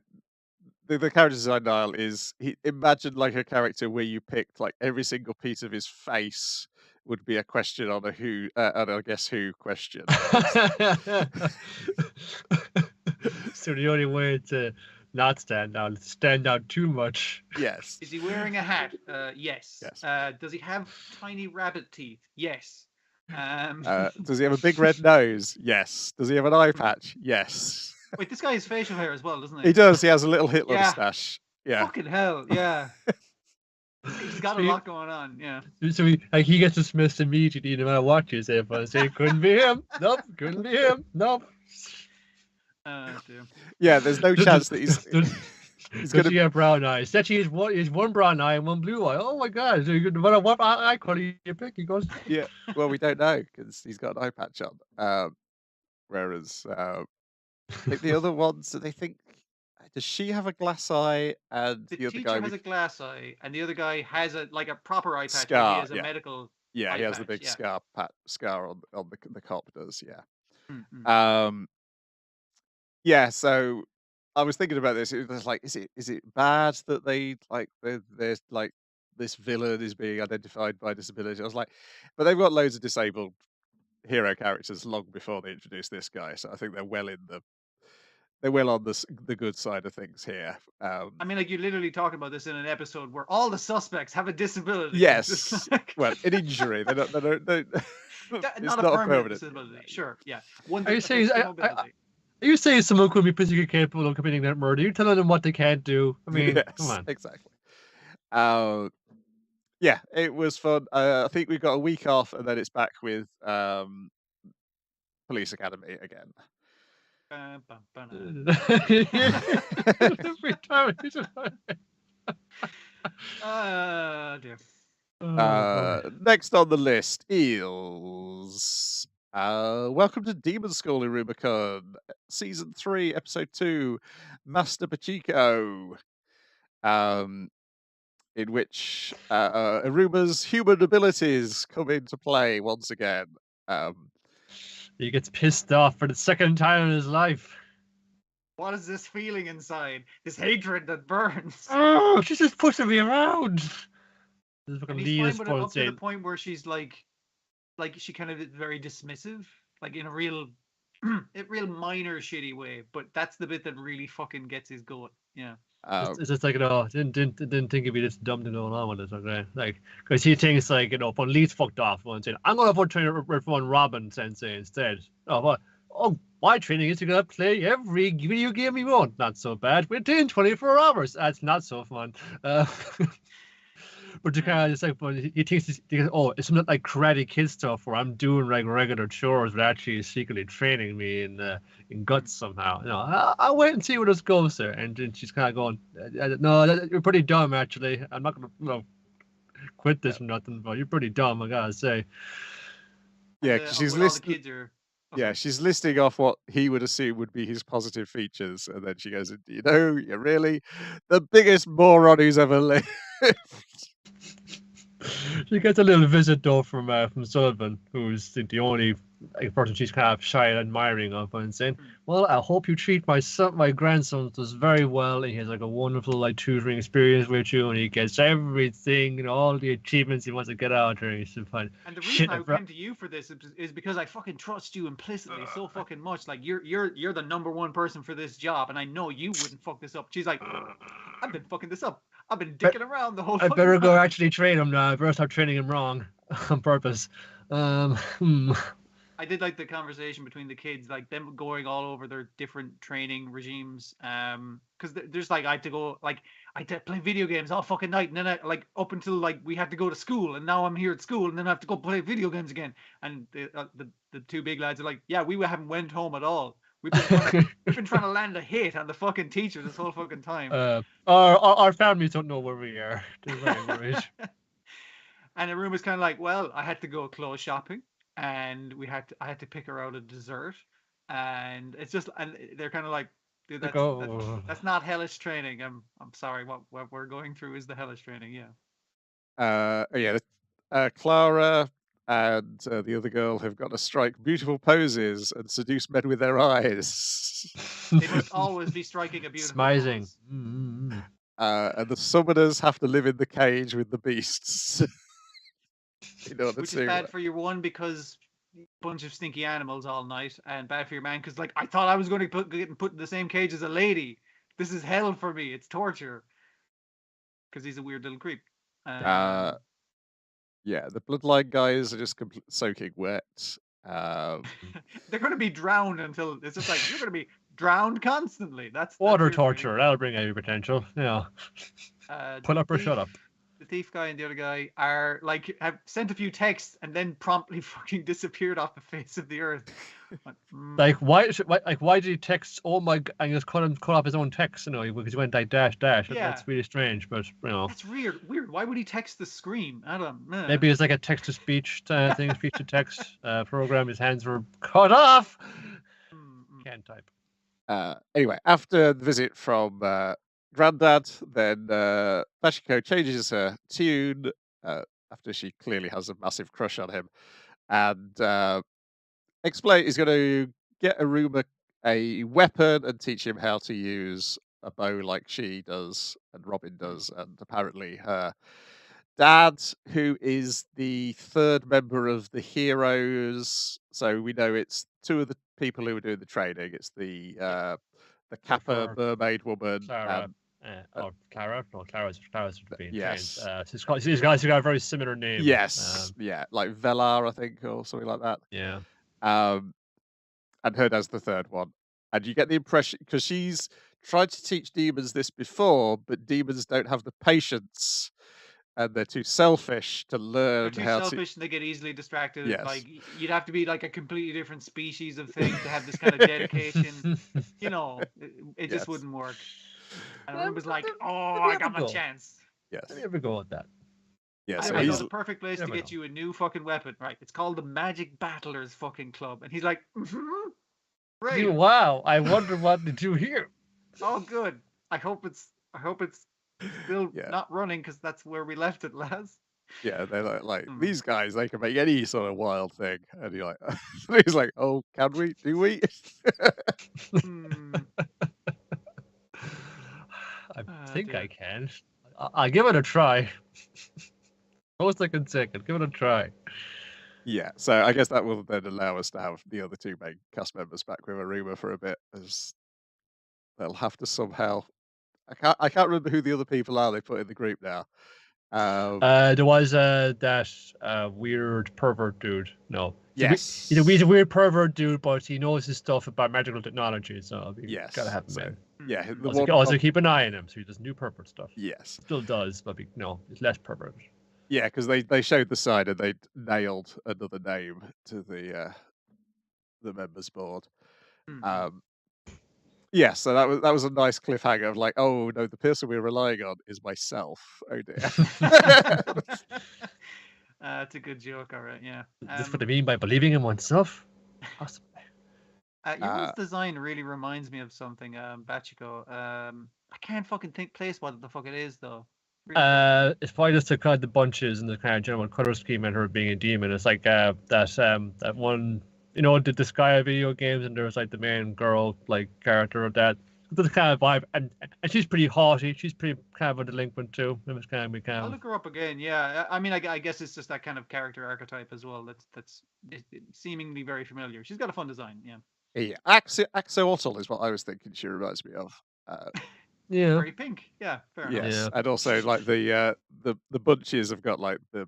the character design dial is imagine like a character where you picked like every single piece of his face would be a question on a guess who question. So the only way to not stand out is to stand out too much. Yes. Is he wearing a hat? Yes. Yes. Does he have tiny rabbit teeth? Yes. Does he have a big red nose? Yes. Does he have an eye patch? Yes. Wait, this guy has facial hair as well, doesn't he? He does. He has a little Hitler Yeah. mustache. Yeah. Fucking hell, yeah. He's got a lot going on, yeah. So he gets dismissed immediately no matter what you say. If I say couldn't be him, nope, couldn't be him, nope. Dear. Yeah, there's no chance that he's Does he have brown eyes? That he has one brown eye and one blue eye. Oh my god! So no matter what eye color you pick, he goes. Yeah. Well, we don't know because he's got an eye patch on. Whereas I think the other ones, they think. Does she have a glass eye? And The the other teacher guy has a glass eye, and the other guy has a proper eye patch. But Scar, he has a yeah. medical. Yeah, eye he has the patch, big yeah. scar on the cop does. Yeah. Mm-hmm. Yeah. So I was thinking about this. It was like, is it bad that there's like this villain is being identified by disability? I was like, but they've got loads of disabled hero characters long before they introduced this guy, so I think they're well on the good side of things here. I mean, like, you're literally talking about this in an episode where all the suspects have a disability. Yes. Well, an injury. They don't. It's not a permanent disability. Sure, yeah. Are you saying someone could be physically capable of committing that murder? You're telling them what they can't do. I mean, yes, come on. Exactly. Yeah, it was fun. I think we've got a week off, and then it's back with Police Academy again. Every time dear. Next on the list is Welcome to Demon School, Iruma-kun, Season 3, Episode 2, Master Bachiko, in which Iruma's human abilities come into play once again. He gets pissed off for the second time in his life. What is this feeling inside? This hatred that burns. Oh, she's just pushing me around. And he's fine with it up to the point where she's like she kind of is very dismissive, like in a real minor shitty way. But that's the bit that really fucking gets his goat. Yeah. It's just like, didn't think it'd be this dumb to know on with it, okay? Like, because he thinks like, when Lee's fucked off, one saying, I'm gonna put training with one Robin Sensei instead. Oh, what? Oh, my training is to gonna play every video game you want. Not so bad. Within 24 hours. That's not so fun. But you kind of just like, but he thinks it's something like Karate Kid stuff where I'm doing like regular chores, but actually secretly training me in guts somehow. I'll wait and see where this goes there. And then she's kind of going, no, you're pretty dumb actually. I'm not gonna quit this or nothing, but you're pretty dumb, I gotta say. Yeah, she's listing. Yeah, she's listing off what he would assume would be his positive features, and then she goes, "You're really the biggest moron who's ever lived." She gets a little visit though from Sullivan, who's the only person she's kind of shy and admiring of, and saying, "Well, I hope you treat my grandson does very well, and he has like a wonderful like tutoring experience with you, and he gets everything and all the achievements he wants to get out there." And he's fine. And the reason I came to you for this is because I fucking trust you implicitly so fucking much. Like you're the number one person for this job, and I know you wouldn't fuck this up. She's like, I've been fucking this up. I've been dicking around the whole. I better go actually train him now. I better stop training him wrong on purpose. I did like the conversation between the kids, like them going all over their different training regimes. Because there's like I had to play video games all fucking night, and then I like up until like we had to go to school, and now I'm here at school, and then I have to go play video games again. And the two big lads are like, yeah, we haven't went home at all. We've been trying to land a hit on the fucking teacher this whole fucking time. Our families don't know where we are. They're very worried. And Iruma's kind of like, well, I had to go clothes shopping, and I had to pick her out a dessert, and it's just, and they're kind of like, dude, that's not hellish training. I'm sorry, what we're going through is the hellish training, yeah. Clara and the other girl have got to strike beautiful poses and seduce men with their eyes. They must always be striking a beautiful Smizing. pose. And the summoners have to live in the cage with the beasts. Which is bad for your one because bunch of stinky animals all night, and bad for your man because like I thought I was going to get put in the same cage as a lady. This is hell for me. It's torture because he's a weird little creep. Yeah, the bloodline guys are just soaking wet. They're going to be drowned until it's just like you're going to be drowned constantly. That's water torture. That'll bring out your potential. Yeah. Pull up or shut up. The thief guy and the other guy are like have sent a few texts and then promptly fucking disappeared off the face of the earth. Like why did he text? Oh my! And just cut off his own text, because he went like dash. Yeah. That's really strange, but that's weird. Why would he text the scream? I don't know. Maybe it's like a text to speech thing, speech to text program. His hands were cut off. Can't type. Anyway, after the visit from Grandad, then Bachiko changes her tune after she clearly has a massive crush on him, and he's going to get Iruma a weapon and teach him how to use a bow like she does and Robin does, and apparently her dad, who is the third member of the heroes, so we know it's two of the people who are doing the training. It's the Kappa mermaid woman. Clara. Clara? No, Clara's being yes. trained. These guys have got a very similar name. Yes, like Velar, I think, or something like that. Yeah. And her dad's the third one. And you get the impression, because she's tried to teach demons this before, but demons don't have the patience, and they're too selfish to learn how to... selfish and they get easily distracted. Yes. Like, you'd have to be like a completely different species of thing to have this kind of dedication. It just wouldn't work. And I was like, I got my chance. Yes. Let me ever go with that. Yeah, so he's the perfect place to get you a new fucking weapon, right? It's called the Magic Battlers fucking club, and he's like, great. Wow, I wonder what to do here. Oh, good. I hope it's still not running because that's where we left it last. Yeah, they're like these guys. They can make any sort of wild thing, and you're like, he's like, oh, can we? Do we? I think I can. I'll give it a try. Most I can say, give it a try. Yeah, so I guess that will then allow us to have the other two main cast members back with Iruma for a bit, as they'll have to somehow. I can't remember who the other people are they put in the group now. There was that weird pervert dude. No. Yes. He's a weird pervert dude, but he knows his stuff about magical technology, so yes, gotta have him in. Yeah. Also keep an eye on him, so he does new pervert stuff. Yes. Still does, but he's less pervert. Yeah, because they showed the side and they nailed another name to the members board. Yeah, so that was a nice cliffhanger of like, oh no, the person we're relying on is myself. Oh dear. It's a good joke, all right. Yeah. That's what I mean by believing in oneself. Awesome. Your design really reminds me of something, Bachiko. I can't fucking place what the fuck it is though. It's probably just to kind of the bunches and the kind of general color scheme and her being a demon. It's like that one, the Sky video games, and there was like the main girl like character of that. That's kind of vibe, and she's pretty haughty. She's pretty kind of a delinquent too. It was kind of I'll look her up again. Yeah, I mean, I guess it's just that kind of character archetype as well. That's seemingly very familiar. She's got a fun design. Yeah. Yeah, Axolotl is what I was thinking. She reminds me of. yeah. Very pink. Yeah, fair enough. Yes, Yeah. and also like the bunches have got like the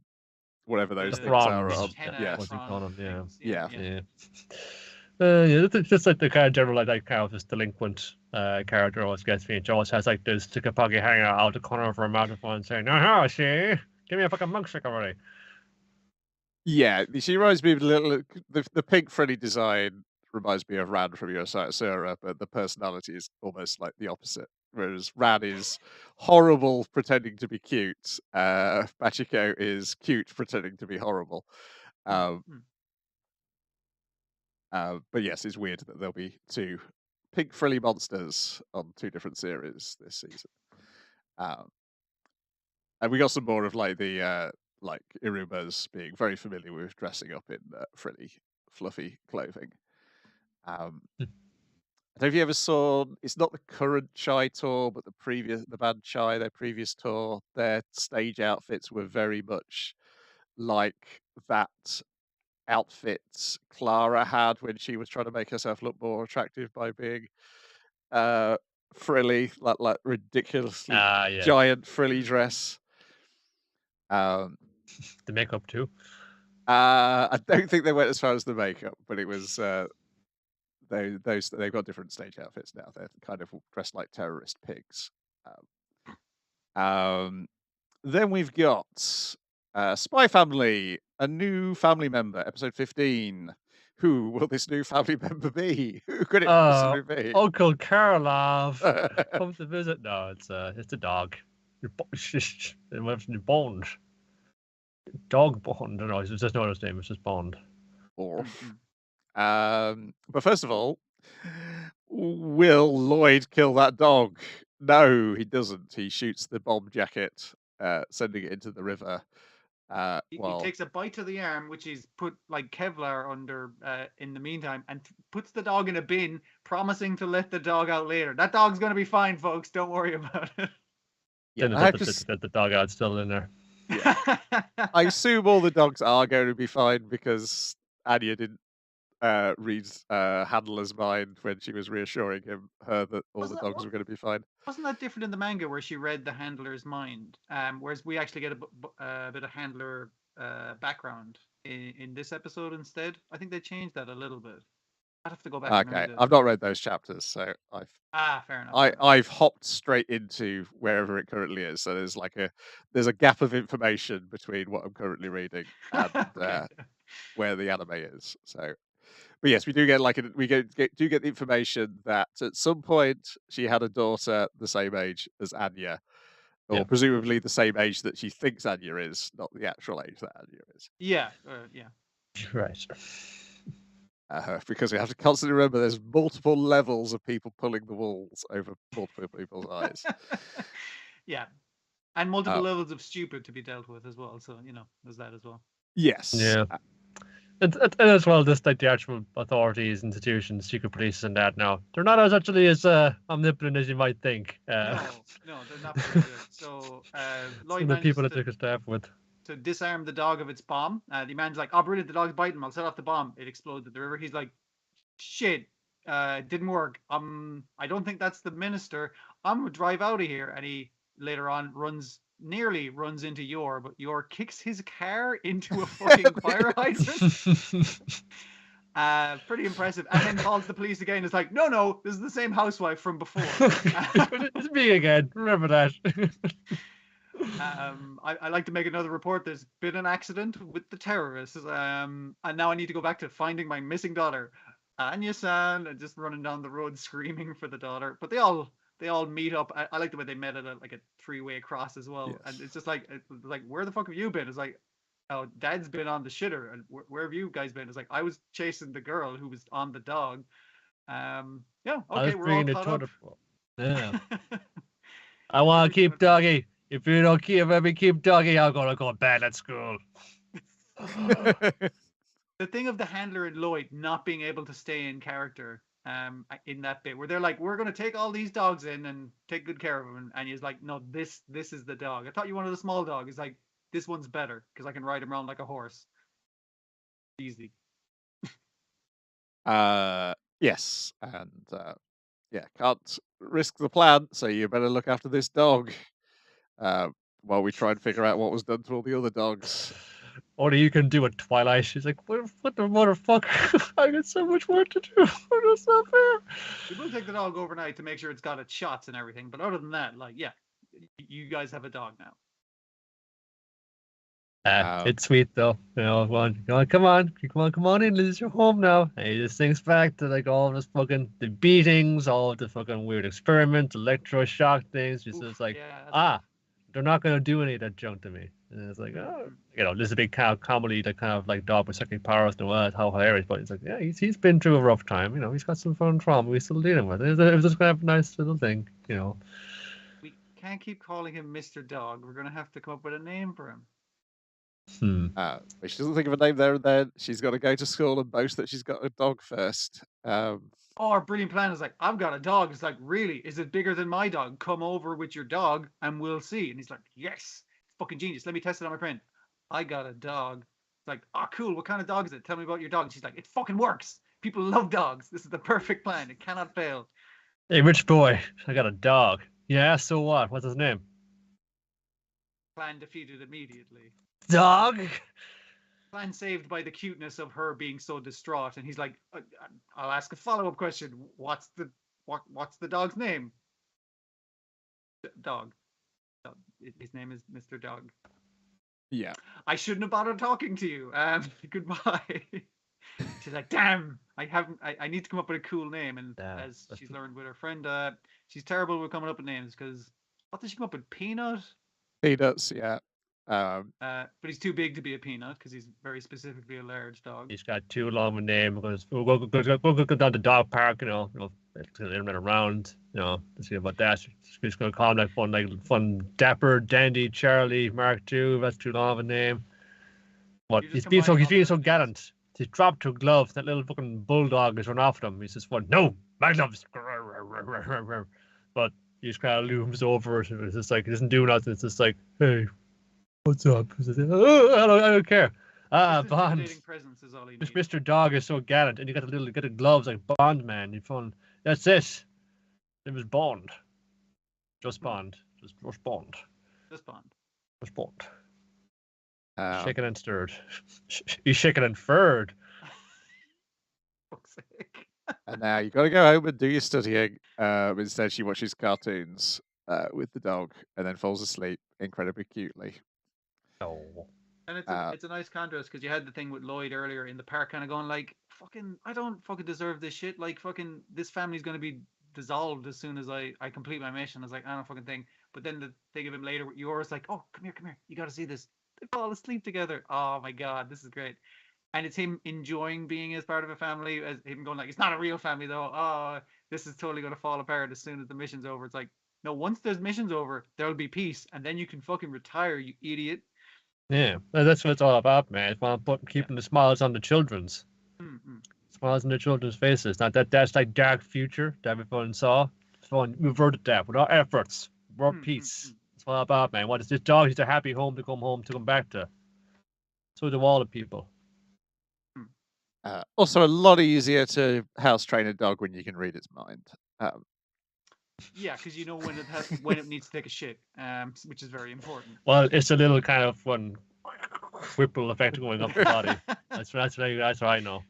whatever those The things are. fronds. antenna Yes. What do you call them? Yeah. things. Yeah. It's just like the kind of general like kind of this delinquent character always gets me. She always has like this Tikapagi hanging out the corner of her mouth and saying, "Aha, see, give me a fucking monk stick already." Yeah, she reminds me of a little. The pink frilly design reminds me of Ran from Yosara, but the personality is almost like the opposite. Whereas Ran is horrible pretending to be cute. Bachiko is cute pretending to be horrible. But yes, it's weird that there'll be two pink frilly monsters on two different series this season. And we got some more of like the like Irumas being very familiar with dressing up in frilly, fluffy clothing. I don't know if you ever saw. It's not the current Chai tour, but the band Chai, their previous tour. Their stage outfits were very much like that outfits Clara had when she was trying to make herself look more attractive by being frilly, like ridiculously giant frilly dress. The makeup too. I don't think they went as far as the makeup, but it was they've got different stage outfits now. They're kind of dressed like terrorist pigs. Then we've got Spy Family, a new family member, episode 15. Who will this new family member be? Who could it possibly be? Uncle Karlov comes to visit. No, it's a dog. Your Bond. Dog Bond. No, it's just not his name. It's just Bond. But first of all, will Lloyd kill that dog? No, he doesn't. He shoots the bomb jacket, sending it into the river. He takes a bite to the arm, which he's put like Kevlar under in the meantime, and puts the dog in a bin, promising to let the dog out later. That dog's going to be fine, folks. Don't worry about it. Yeah, the dog out's still in there. Yeah. I assume all the dogs are going to be fine because Anya didn't read Handler's mind when she was reassuring her that all the dogs were going to be fine. Wasn't that different in the manga where she read the Handler's mind? Whereas we actually get a bit of Handler background in this episode instead. I think they changed that a little bit. I'd have to go back. Okay, I've not read those chapters, so fair enough. I've hopped straight into wherever it currently is. So there's a gap of information between what I'm currently reading and where the anime is. So, but yes, we do get do get the information that at some point she had a daughter the same age as Anya, or presumably the same age that she thinks Anya is, not the actual age that Anya is. Yeah. Right. Because we have to constantly remember there's multiple levels of people pulling the walls over multiple people's eyes. Yeah. And multiple levels of stupid to be dealt with as well. So, there's that as well. Yes. Yeah. And as well, just like the actual authorities, institutions, secret police and that now, they're not actually as omnipotent as you might think. No, they're not very good. So, Lloyd the people that they could staff with. To disarm the dog of its bomb. The man's like, "Oh, brilliant, the dog's biting him. I'll set off the bomb." It explodes at the river. He's like, "Shit, it didn't work. I don't think that's the minister. I'm gonna drive out of here." And he later on nearly runs into Yor, but Yor kicks his car into a fucking fire hydrant. Pretty impressive. And then calls the police again. It's like, no, this is the same housewife from before. It's me again. Remember that. I like to make another report. There's been an accident with the terrorists, and now I need to go back to finding my missing daughter, Anya-san, and just running down the road screaming for the daughter. But they all meet up. I like the way they met at like a three-way cross as well. Yes. And it's just like where the fuck have you been? It's like, oh, Dad's been on the shitter, and where have you guys been? It's like I was chasing the girl who was on the dog. Okay, we're all caught up. Yeah. I want to keep doggy. If you don't let me keep talking, I'm gonna go bad at school. The thing of the handler and Lloyd not being able to stay in character in that bit where they're like, we're going to take all these dogs in and take good care of them, and he's like, no, this is the dog. I thought you wanted a small dog. He's like, this one's better because I can ride him around like a horse. Easy. Yes, and yeah, can't risk the plant, so you better look after this dog. While we try and figure out what was done to all the other dogs. Only you can do it, Twilight. She's like, what the motherfucker? I got so much work to do. That's not fair. We will take the dog overnight to make sure it's got its shots and everything. But other than that, like, yeah, you guys have a dog now. It's sweet though. Come on in. This is your home now. And he just thinks back to like all of this fucking the beatings, all of the fucking weird experiments, electroshock things. Just it's like, they're not gonna do any of that junk to me. And it's like, oh, this is a big kind of comedy that kind of like dog with psychic powers and well, how hilarious. But it's like, yeah, he's been through a rough time. He's got some fun trauma we're still dealing with. It was just kind of a nice little thing. We can't keep calling him Mr. Dog. We're gonna have to come up with a name for him. She doesn't think of a name there and then. She's got to go to school and boast that she's got a dog first. Our brilliant plan is like, I've got a dog. It's like, really? Is it bigger than my dog? Come over with your dog and we'll see. And he's like, yes, it's fucking genius. Let me test it on my friend. I got a dog. It's like, oh, cool. What kind of dog is it? Tell me about your dog. And she's like, it fucking works. People love dogs. This is the perfect plan. It cannot fail. Hey, rich boy, I got a dog. Yeah, so what? What's his name? Plan defeated immediately. Dog? Plan saved by the cuteness of her being so distraught, and he's like, "I'll ask a follow-up question. What's the dog's name?" Dog. His name is Mr. Dog. Yeah. I shouldn't have bothered talking to you. Goodbye. She's like, damn. I need to come up with a cool name, and as she's learned with her friend, she's terrible with coming up with names because what did she come up with? Peanut. Peanuts, yeah. But he's too big to be a peanut because he's very specifically a large dog. He's got too long of a name. We'll go down to dog park, run around, to see about that. He's going to call him fun Dapper, Dandy, Charlie, Mark II. That's too long of a name. But he's being so gallant. He's dropped her gloves. That little fucking bulldog is run off him. He's just no, my gloves. But he just kind of looms over. It's just like, he doesn't do nothing. It's just like, hey, what's up? I don't care. Bond. This Mr. Dog is so gallant, and you got the gloves like Bond man. You fun. That's it. It was Bond. Just Bond. Just Bond. Just Bond. Just Bond. Shaken and stirred. He's shaken and furred. Fuck's sake. And now you've got to go home and do your studying. Instead, she watches cartoons with the dog and then falls asleep incredibly cutely. Oh. And it's a nice contrast because you had the thing with Lloyd earlier in the park kind of going like, fucking, I don't fucking deserve this shit. Like, fucking, this family's going to be dissolved as soon as I complete my mission. I was like, I don't fucking think. But then the thing of him later, yours like, oh, come here. You got to see this. They fall asleep together. Oh my God, this is great. And it's him enjoying being as part of a family, as him going like, it's not a real family though. Oh, this is totally going to fall apart as soon as the mission's over. It's like, no, once there's missions over, there'll be peace. And then you can fucking retire, you idiot. Yeah, that's what it's all about, man. It's about keeping the smiles on the children's. Mm-hmm. Smiles on the children's faces. Not that's like dark future that everyone saw. Someone reverted that with our efforts. World peace. It's all about, man. What is this dog? He's a happy home to come back to. So do all the people. Also, a lot easier to house train a dog when you can read its mind. Yeah, because you know when it needs to take a shit, which is very important. Well, it's a little kind of one whipple effect going up the body. That's what I know.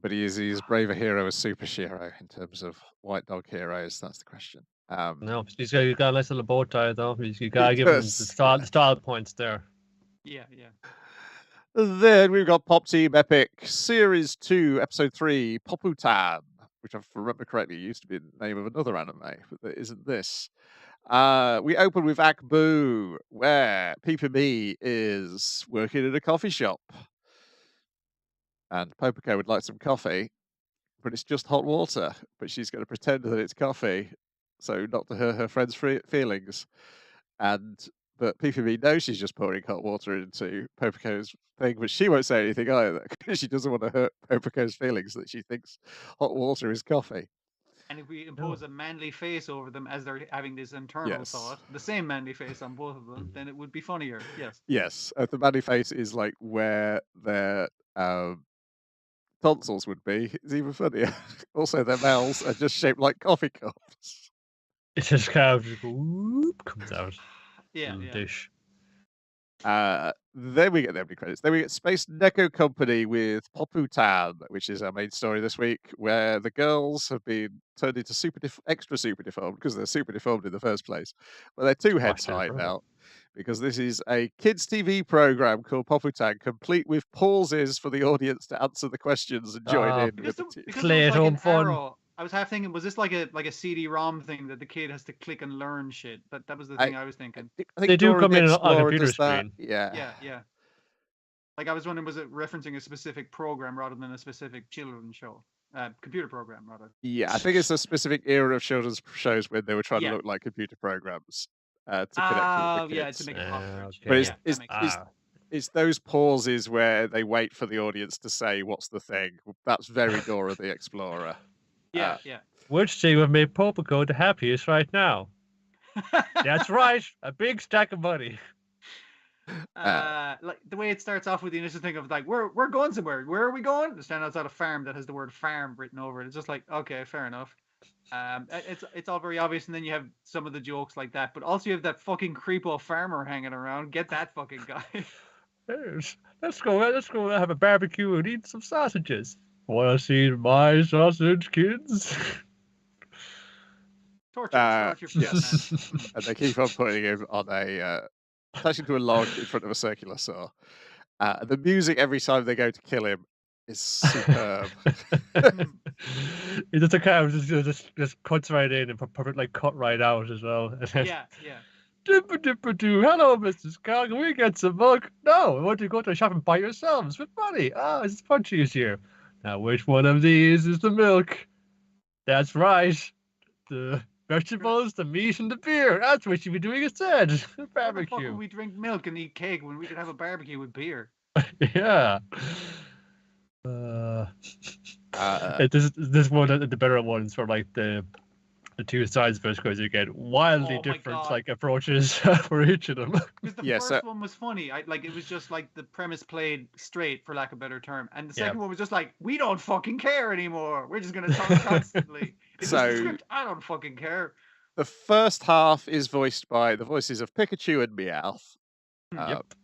But he's a braver hero as super hero in terms of white dog heroes. That's the question. No, he's got a nice little bow tie though. You gotta give him the style points there. Yeah. Then we've got Pop Team Epic Series 2, Episode 3, Poputan, which, if I remember correctly, used to be the name of another anime, but it isn't this. We open with Akbu, where PPB is working in a coffee shop. And Popoko would like some coffee, but it's just hot water. But she's going to pretend that it's coffee so not to hurt her friend's feelings. But PPB knows she's just pouring hot water into Popoco's thing, but she won't say anything either because she doesn't want to hurt Popoco's feelings that she thinks hot water is coffee. And if we impose a manly face over them as they're having this internal Yes. thought, the same manly face on both of them, then it would be funnier. Yes. Yes, the manly face is like where their tonsils would be. It's even funnier. Also, their mouths are just shaped like coffee cups. It just kind of just whoop, comes out Yeah, in the yeah. dish. Then we get the opening credits. Then we get Space Neko Company with Poputan, which is our main story this week, where the girls have been turned into extra super deformed because they're super deformed in the first place. But they're 2 heads Watch out high for now because this is a kids' TV program called Poputan, complete with pauses for the audience to answer the questions and join in Because, with the because Play it was at like home an fun. arrow. I was half thinking, was this like a CD-ROM thing that the kid has to click and learn shit? That was the thing I was thinking. I think They do Dora come the in on a Explorer computer does that. screen. Yeah. Yeah. Like I was wondering, was it referencing a specific program rather than a specific children's show? Computer program, rather. Yeah, I think it's a specific era of children's shows when they were trying Yeah. to look like computer programs to connect with the Yeah, kids. to make it popular. Okay. But Yeah, that makes sense. it's those pauses where they wait for the audience to say, "What's the thing?" That's very Dora the Explorer. Yeah. Which thing would make Popico the happiest right now? That's right, a big stack of money. Like the way it starts off with the initial thing of like, we're going somewhere. Where are we going? To stand outside a farm that has the word farm written over it. It's just like, okay, fair enough. It's all very obvious, and then you have some of the jokes like that, but also you have that fucking creepo farmer hanging around. Get that fucking guy. Let's go have a barbecue and eat some sausages. Want to see my sausage, kids? Torture. Yes. And they keep on putting him on attaching to a log in front of a circular saw. The music every time they go to kill him is superb. It just kind of just cuts right in and perfect like cut right out as well. Yeah. Dipper-dipper-doo. Hello, Mrs. Cow. Can we get some milk? No, I want you to go to the shop and buy yourselves with money. Ah, it's Punchy's here. Now, which one of these is the milk? That's right. The vegetables, the meat, and the beer. That's what you'd be doing instead. Why Barbecue. the fuck would we drink milk and eat cake when we could have a barbecue with beer? Yeah. This is one of the better ones for like the two sides of it because you get wildly different like approaches for each of them. Because the first one was funny. It was just like the premise played straight, for lack of a better term, and the second one was just like, we don't fucking care anymore. We're just gonna talk constantly. It's just a script. I don't fucking care. The first half is voiced by the voices of Pikachu and Meowth. Yep.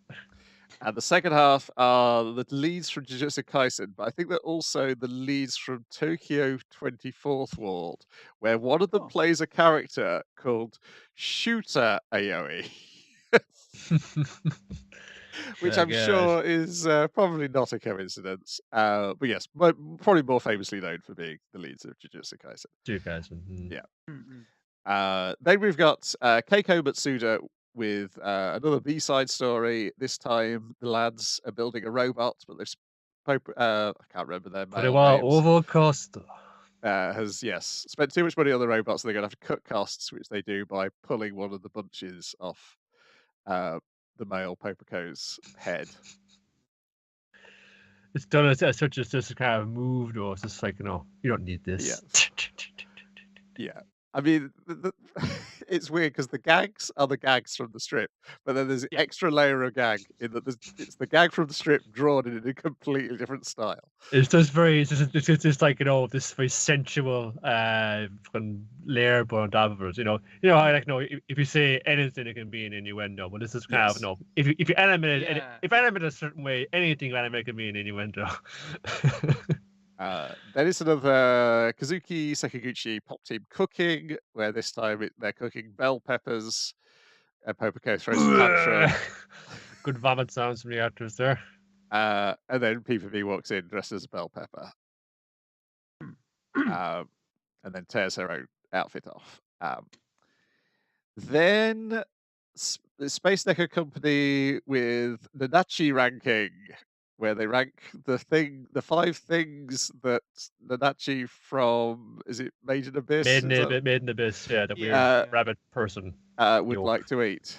And the second half are the leads from Jujutsu Kaisen, but I think they're also the leads from Tokyo 24th Ward, where one of them plays a character called Shooter Aoi. Which I'm sure is probably not a coincidence. But yes, probably more famously known for being the leads of Jujutsu Kaisen. Yeah. Then we've got Keiko Matsuda with another B-side story. This time, the lads are building a robot, but they've I can't remember their names. Has spent too much money on the robots, so they're going to have to cut costs, which they do by pulling one of the bunches off the male Popico's head. It's done as such as just kind of move, though. It's just like, you don't need this. Yeah. I mean, it's weird because the gags are the gags from the strip, but then there's an extra layer of gag in that it's the gag from the strip drawn in a completely different style. It's just it's just like, this very sensual layer put on top of it. If you say anything, it can be an innuendo, but this is kind of if you animate it, if animated a certain way, anything you animate can be an innuendo. Then it's another Kazuki Sekiguchi pop team cooking, where this time they're cooking bell peppers, and Popico throws a tantrum. Good vomit sounds from the actors there. And then PPV walks in dressed as a bell pepper, and then tears her own outfit off. Then the Space Neko Company with Nanachi ranking. where they rank the 5 things that Nanachi from, is it Made in Abyss? Made in Abyss, yeah, that weird Yeah. rabbit person. Would Yolk. like to eat.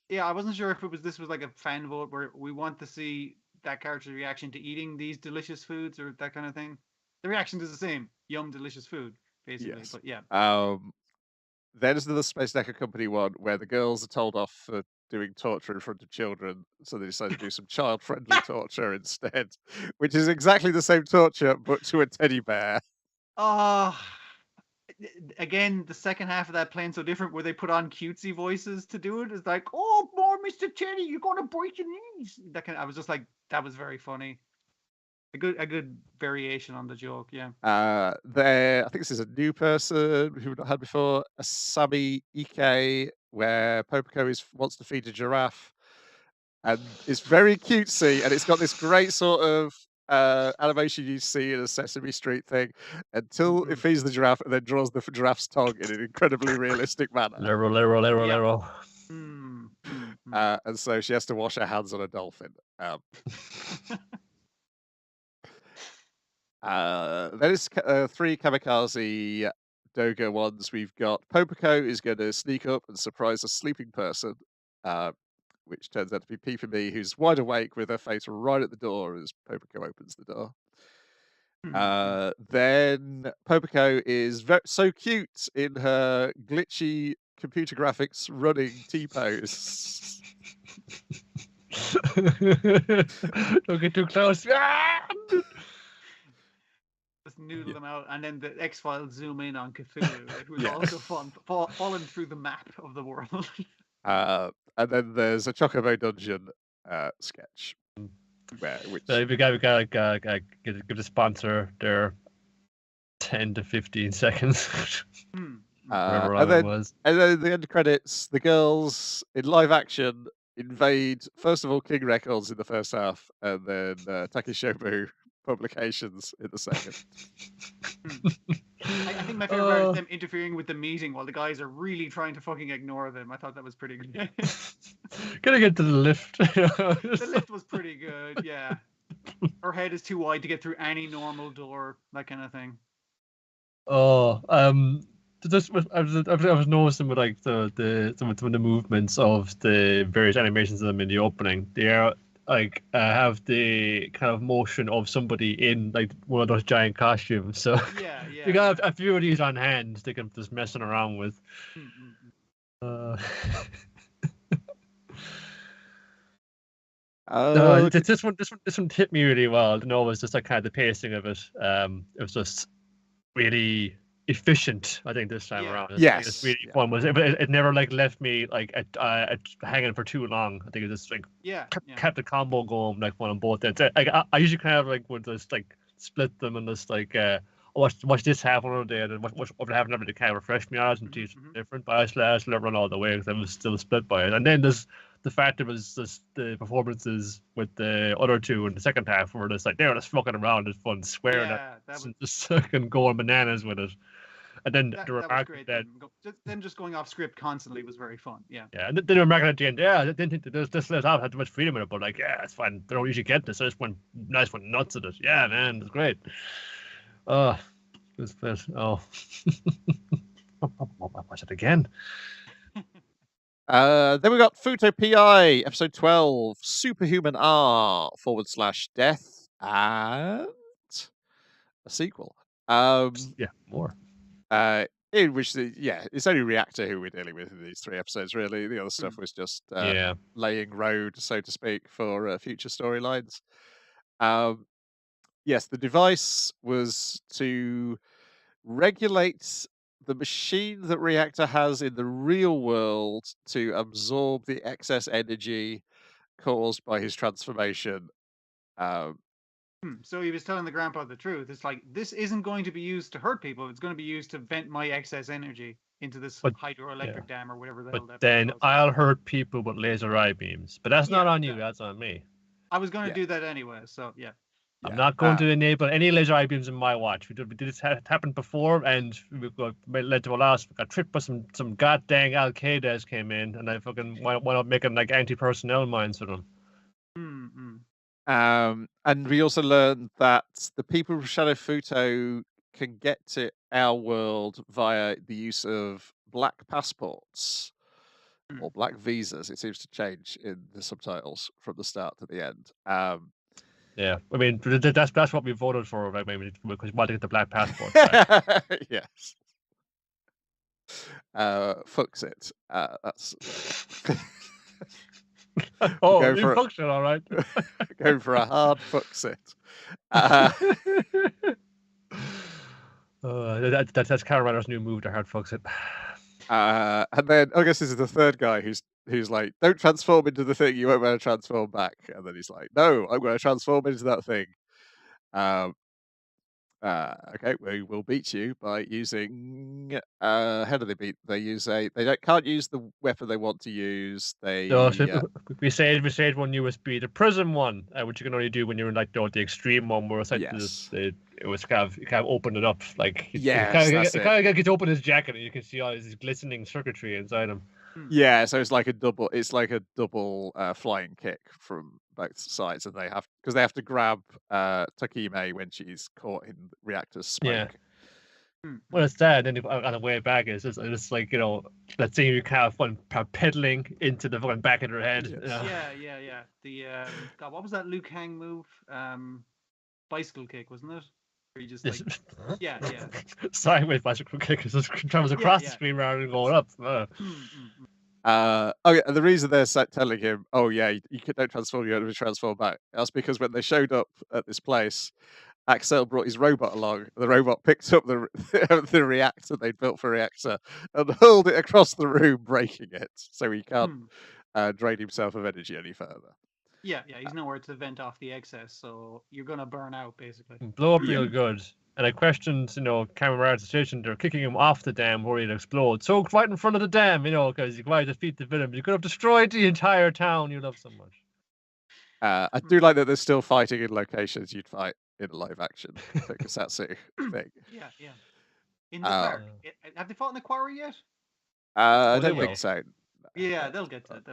Yeah, I wasn't sure if this was like a fan vote where we want to see that character's reaction to eating these delicious foods or that kind of thing. The reaction is the same. Yum, delicious food, basically. Yes. But yeah. There's the Space Necker Company one where the girls are told off for doing torture in front of children, so they decide to do some child-friendly torture instead, which is exactly the same torture but to a teddy bear. Again, the second half of that playing so different, where they put on cutesy voices to do it. It's like, oh, more Mr. Teddy, you're gonna break your knees. I was just like, that was very funny. A good variation on the joke, yeah. I think this is a new person who we've not had before, Asami Ike, where Popoko wants to feed a giraffe, and it's very cutesy, and it's got this great sort of animation you see in a Sesame Street thing until it feeds the giraffe and then draws the giraffe's tongue in an incredibly realistic manner. Literal. And so she has to wash her hands on a dolphin. There's 3 kamikaze doga ones. We've got Popoko is going to sneak up and surprise a sleeping person, which turns out to be Peepee, who's wide awake with her face right at the door as Popoko opens the door. Then Popoko is so cute in her glitchy computer graphics running T-pose. Don't get too close. Just noodle them out, and then the X-Files zoom in on Cthulhu, who's also falling through the map of the world. And then there's a Chocobo Dungeon sketch. Which we gotta give the sponsor their 10 to 15 seconds. And then the end credits, the girls in live action invade, first of all, King Records in the first half, and then Takeshobu Publications in the second. I think my favorite part is them interfering with the meeting while the guys are really trying to fucking ignore them. I thought that was pretty good. Gotta get to the lift. The lift was pretty good, yeah. Her head is too wide to get through any normal door, that kind of thing. I was noticing with like some of the movements of the various animations of them in the opening. They are like have the kind of motion of somebody in like one of those giant costumes. So yeah. You got a few of these on hand they can just messing around with. This one hit me really well. It was just like kind of the pacing of it. It was just really efficient, I think, this time around. It's really fun. It never like left me like hanging for too long. I think it just like kept the combo going like one on both ends. I usually kind of like would just like split them and just like watch this half another day and then watch half another to kind of refresh me out and do something different. But I just let it run all the way because I was still split by it. And then there's the fact it was just the performances with the other two in the second half were just like they were just fucking around, just fun swearing at just fucking going bananas with it. And then the remark that them just going off script constantly was very fun. Yeah, and then the remark at the end, I didn't think that this let off had too much freedom in it, but like, it's fine. They don't usually get this. I just went nuts at it. Yeah, man, it's great. This bit. I'll watch it again. Then we got Fuuto PI, episode 12, Superhuman R /death, and a sequel. More. In which it's only Reactor who we're dealing with in these 3 episodes, really. The other stuff was just laying road, so to speak, for future storylines. Yes, the device was to regulate the machine that Reactor has in the real world to absorb the excess energy caused by his transformation. So he was telling the grandpa the truth. It's like, this isn't going to be used to hurt people. It's going to be used to vent my excess energy into this hydroelectric dam or whatever the hell that then was. I'll hurt people with laser eye beams. But that's not on you. That's on me. I was going to do that anyway. So, yeah. I'm not going to enable any laser eye beams in my watch. We did this happened before, and we led to a loss. We got tricked by some goddamn Al Qaeda's came in, and I fucking went up making like anti-personnel mines for them. And we also learned that the people from Shadow Fuuto can get to our world via the use of black passports or black visas. It seems to change in the subtitles from the start to the end. Yeah, I mean that's what we voted for. Right? Maybe because we want to get the black passport back. Yes. Fucks it. That's Oh, Go you for it. function all right. going for a hard fucks it. That's Caramello's new move to hard fucks it. And then I guess this is the third guy who's like, don't transform into the thing, you won't be able to transform back. And then he's like, no, I'm going to transform into that thing. Okay, we will beat you by using. How do they beat? They use can't use the weapon they want to use. No, so we said one USB, the prism one, which you can only do when you're in like the extreme one, where it's like it was kind of open it up, like it kind of gets open his jacket and you can see all his glistening circuitry inside him. Yeah, so it's like a double flying kick from both sides, and they have to grab Takime when she's caught in reactor smoke. Yeah. Well, it's that, and then on the way back, it's like that thing you kind of fun pedaling into the fucking back of her head. Yes. Yeah. The God, what was that Liu Kang move? Bicycle kick, wasn't it? Where you just like, yeah. Sideways bicycle kick is just travels across the screen rather than going up. And the reason they're telling him, oh yeah, you don't transform, you have to transform back. That's because when they showed up at this place, Axel brought his robot along. The robot picked up the reactor they'd built for reactor and hurled it across the room, breaking it, so he can't drain himself of energy any further. Yeah, he's nowhere to vent off the excess, so you're gonna burn out basically. Blow up real good. And I questioned, Kamu's decision. They're kicking him off the dam where he'd explode. So right in front of the dam, because you might defeat the villain. You could have destroyed the entire town you love so much. I do like that they're still fighting in locations you'd fight in live action, the Kusatsu thing. Yeah. In the park. Have they fought in the quarry yet? I don't think so. Yeah, they'll get to it.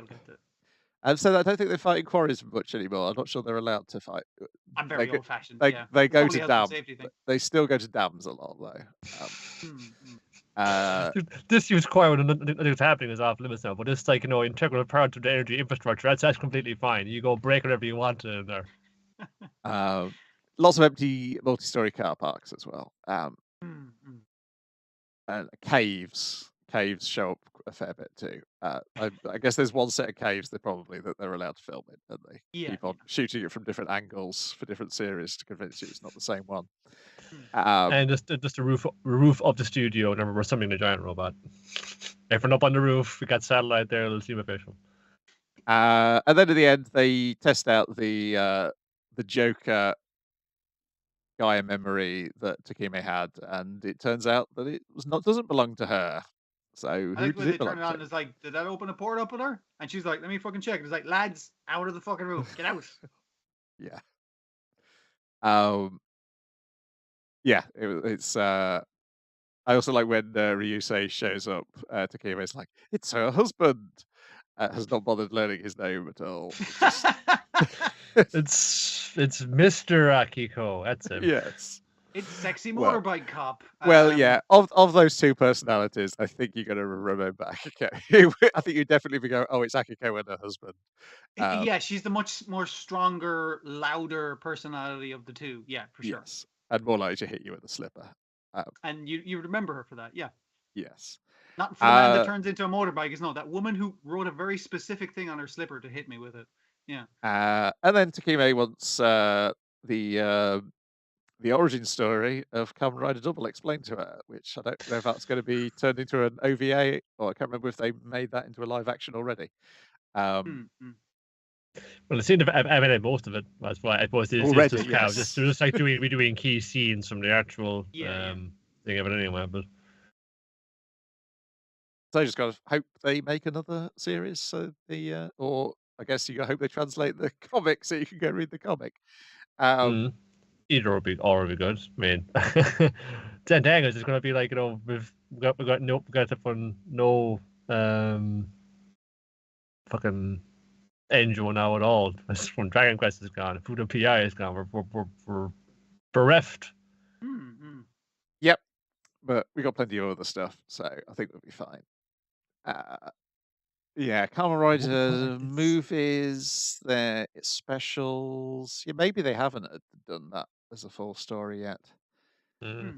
And so I don't think they fight in quarries much anymore. I'm not sure they're allowed to fight. I'm very old-fashioned. They go to dams. They still go to dams a lot, though. This use quarry when nothing's happening is off limits now. But it's like integral part of the energy infrastructure. That's completely fine. You go break whatever you want in there. Lots of empty multi-story car parks as well. And caves show up a fair bit too. I guess there's one set of caves that they're allowed to film in, and they keep on shooting it from different angles for different series to convince you it's not the same one. And just the roof of the studio. Remember, we're summoning a giant robot. Everyone up on the roof. We got satellite there. It'll seem official. And then at the end, they test out the Joker Gaia memory that Takime had, and it turns out that it doesn't belong to her. So who does it belong to? It's like, did that open a port up with her? And she's like, let me fucking check. It's like, lads, out of the fucking room, get out. Yeah. It's. I also like when Ryusei shows up. Takime's like, it's her husband. Has not bothered learning his name at all. It's Mr. Akiko. That's it. Yes. It's sexy motorbike cop. Well, yeah. Of those two personalities, I think you're going to remember Akiko. I think you'd definitely be going, oh, it's Akiko and her husband. Yeah, she's the much more stronger, louder personality of the two. Yeah, for sure. Yes, and more likely to hit you with a slipper. And you remember her for that, yeah. Yes. Not for the man that turns into a motorbike. That woman who wrote a very specific thing on her slipper to hit me with it. Yeah. And then Takime wants the origin story of Kamen Rider Double explained to her, which I don't know if that's going to be turned into an OVA, or I can't remember if they made that into a live action already. Well, it seemed to have most of it. That's why I suppose it's just like doing key scenes from the actual thing of it anyway. But so I just got to hope they make another series. So or I guess you got to hope they translate the comic so you can go read the comic. Either will be good. I mean, Dang is going to be like we've got no fucking Angel now at all. When Dragon Quest is gone, Fuuto PI is gone. We're bereft. Yep, but we got plenty of other stuff, so I think we'll be fine. Yeah, Kamen Rider movies, their specials. Yeah, maybe they haven't done that as a full story yet. There's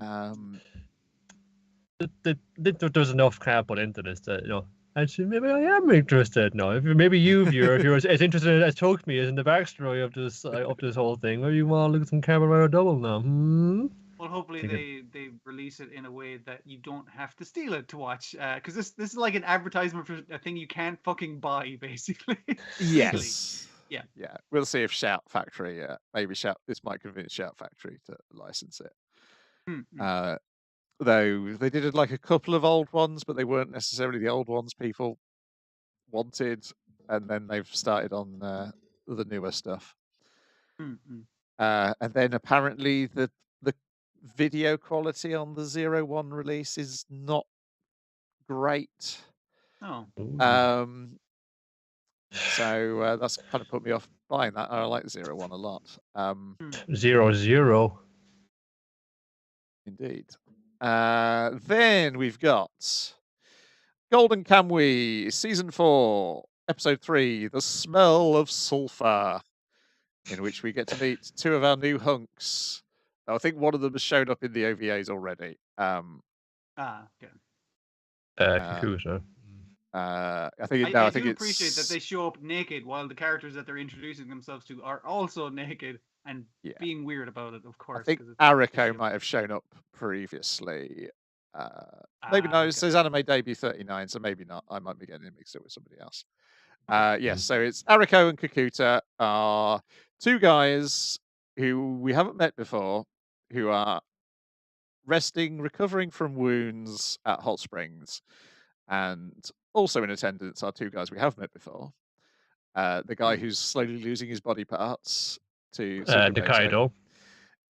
enough crap put into this that actually maybe I am interested now. If maybe you, viewer, if you're as interested as Tokme is in the backstory of this whole thing, maybe you want to look at some Kamen Rider Double now. Well, hopefully they release it in a way that you don't have to steal it to watch, because this is like an advertisement for a thing you can't fucking buy, basically. Yes. Yeah. We'll see if Shout Factory, this might convince Shout Factory to license it. Though they did like a couple of old ones, but they weren't necessarily the old ones people wanted, and then they've started on the newer stuff. And then apparently the video quality on the 01 release is not great. So that's kind of put me off buying that. I like 01 a lot. 00. Indeed. Then we've got Golden Kamuy Season 4, Episode 3, The Smell of Sulfur, in which we get to meet two of our new hunks. I think one of them has shown up in the OVAs already. Okay. Kakuta. I do appreciate that they show up naked while the characters that they're introducing themselves to are also naked and being weird about it, of course. I think Ariko might have shown up previously. Maybe no, it says anime debut 39, so maybe not. I might be getting it mixed up with somebody else. Yes, so it's Ariko and Kakuta are two guys who we haven't met before, who are recovering from wounds at Hot Springs, and also in attendance are two guys we have met before. The guy who's slowly losing his body parts to Nikaido,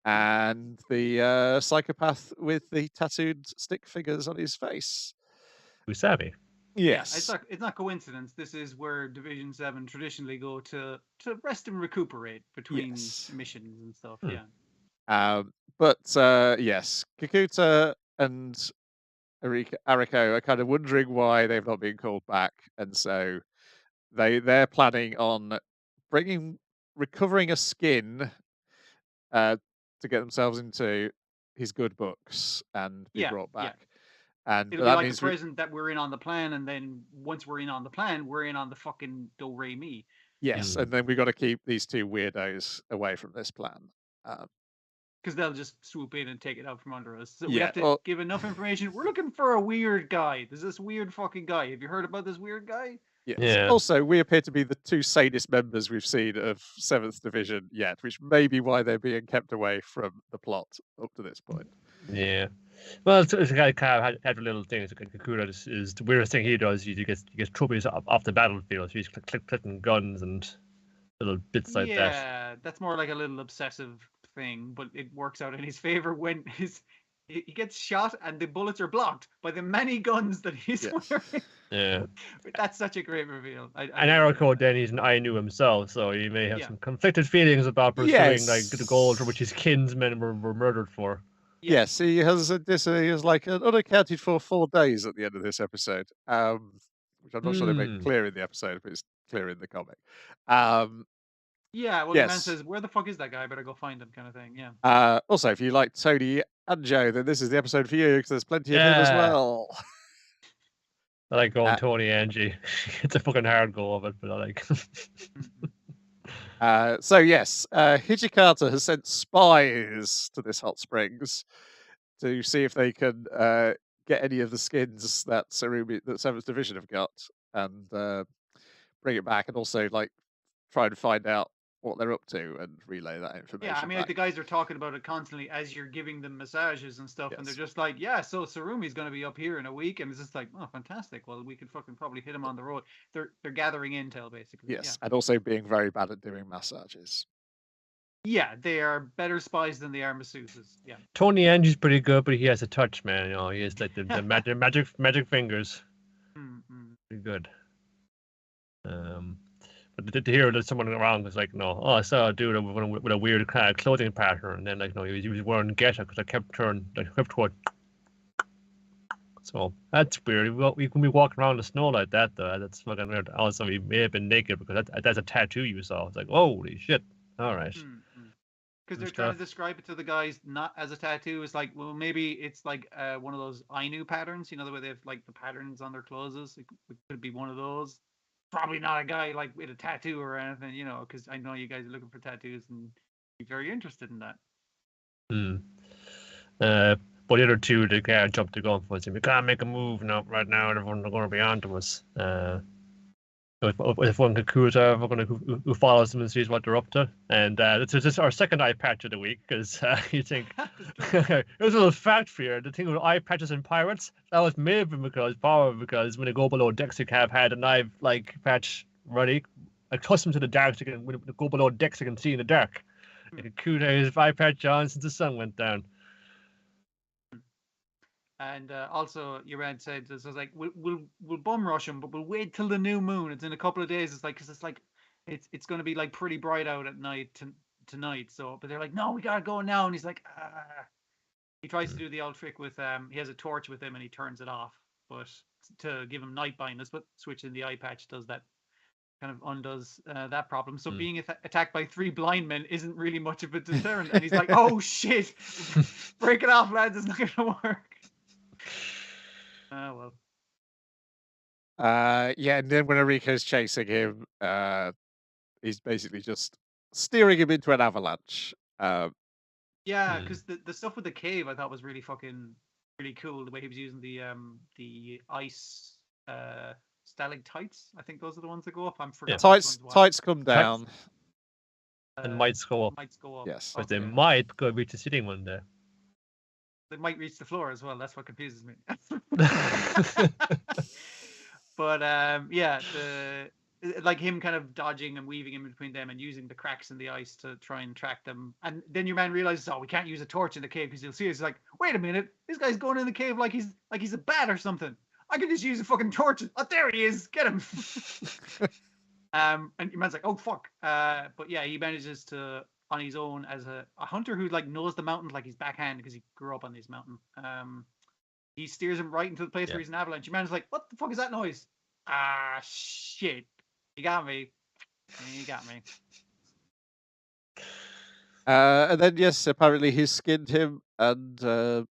and the psychopath with the tattooed stick figures on his face. Usabi. Yes. Yeah, it's not coincidence. This is where Division 7 traditionally go to rest and recuperate between missions and stuff. But yes, Kakuta and Ariko are kind of wondering why they've not been called back, and so they're planning on recovering a skin to get themselves into his good books and be brought back. And it'll be like the present that we're in on the plan, and then once we're in on the plan, we're in on the fucking do-re-mi. Yes, and then we've got to keep these two weirdos away from this plan. Because they'll just swoop in and take it out from under us. So we have to give enough information. We're looking for a weird guy. There's this weird fucking guy. Have you heard about this weird guy? Yes. Yeah. Also, we appear to be the two sadist members we've seen of 7th Division yet, which may be why they're being kept away from the plot up to this point. Yeah. Well, it's kind of had little things. Kakuta is the weirdest thing he does. He gets trophies off the battlefield. So he's clicking guns and little bits like that. Yeah, that's more like a little obsessive thing, but it works out in his favor when he gets shot and the bullets are blocked by the many guns that he's wearing. Yeah. That's such a great reveal. And Ariko then he's an Ainu himself, so he may have some conflicted feelings about pursuing like the goal for which his kinsmen were murdered for. Yes, he has like an unaccounted for 4 days at the end of this episode, which I'm not sure they make clear in the episode, but it's clear in the comic. The man says, "Where the fuck is that guy? I better go find him," kind of thing. Yeah. Also, if you like Tony and Joe, then this is the episode for you because there's plenty of him as well. I like going Tony Angie. It's a fucking hard go of it, but I like. So yes, Hijikata has sent spies to this Hot Springs to see if they can get any of the skins that 7th Division have got and bring it back, and also like try and find out what they're up to and relay that information. Yeah, I mean, like, the guys are talking about it constantly as you're giving them massages and stuff, and they're just like, "Yeah, so Tsurumi's going to be up here in a week," and it's just like, "Oh, fantastic! Well, we could fucking probably hit him on the road." They're gathering intel basically. Yes, and also being very bad at doing massages. Yeah, they are better spies than they are masseuses. Yeah. Tony Angie's pretty good, but he has a touch, man. You know, he has like the magic fingers. Pretty good. But to hear that someone around was like, no, I saw a dude with a weird kind of clothing pattern, and then like, no, he was wearing getter because I kept going. So that's weird. We can be walking around in the snow like that, though. That's fucking weird. Also, he may have been naked because that's a tattoo you saw. It's like, holy shit! All right. Because they're trying to describe it to the guys not as a tattoo. It's like, well, maybe it's like one of those Ainu patterns. You know, the way they have like the patterns on their clothes. It could be one of those. Probably not a guy like with a tattoo or anything, you know, because I know you guys are looking for tattoos and be very interested in that. But the other two, they can't jump the gun for us. We can't make a move right now. Everyone's going to be onto us. If one Kakuta, who follows them and sees what they're up to. And it's just our second eye patch of the week, because you think, there's a little fact for you. The thing with eye patches and pirates, that was maybe because when they go below decks, they have had an eye patch ready, accustomed to the dark, so when they go below decks, they can see in the dark. Kakuta has his eye patch on since the sun went down. And also, your man said, this was like, we'll bum rush him, but we'll wait till the new moon. It's in a couple of days. It's like, because it's like, it's going to be like pretty bright out at night tonight. So, but they're like, no, we gotta go now. And he's like, he tries to do the old trick with he has a torch with him and he turns it off, but to give him night blindness. But switching the eye patch does that, kind of undoes that problem. So being attacked by 3 blind men isn't really much of a deterrent. And he's like, oh shit, break it off, lads. It's not gonna work. Oh well. Yeah, and then when Erika's chasing him, he's basically just steering him into an avalanche. Yeah, because the stuff with the cave I thought was really cool. The way he was using the ice stalactites. I think those are the ones that go up. I'm forgetting. Tights come down. And mites go up. Mites go up. Yes. But they might go reach the ceiling one day. They might reach the floor as well. That's what confuses me. But yeah, like him kind of dodging and weaving in between them and using the cracks in the ice to try and track them. And then your man realizes, we can't use a torch in the cave because he'll see us. He's like, wait a minute, this guy's going in the cave like he's a bat or something. I can just use a fucking torch. Oh, there he is. Get him. And your man's like, oh fuck. But yeah, he manages to, on his own, as a hunter who like knows the mountain like his backhand because he grew up on this mountain. He steers him right into the place where he's an avalanche. Your man's like, what the fuck is that noise? Ah, shit. You got me. And then, yes, apparently he skinned him and...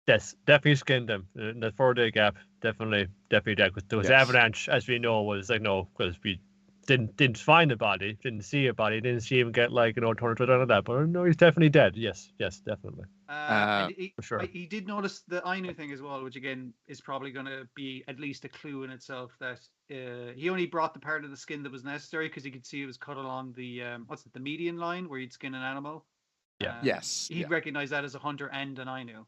Yes, definitely skinned him. In the 4-day gap, definitely dead. Because avalanche, as we know, was like, no, because we didn't find a body, didn't see a body, didn't see him get like, turned to none of that. But no, he's definitely dead. Yes, definitely. For sure. He did notice the Ainu thing as well, which again is probably going to be at least a clue in itself that he only brought the part of the skin that was necessary because he could see it was cut along the the median line where you'd skin an animal. He'd recognize that as a hunter and an Ainu.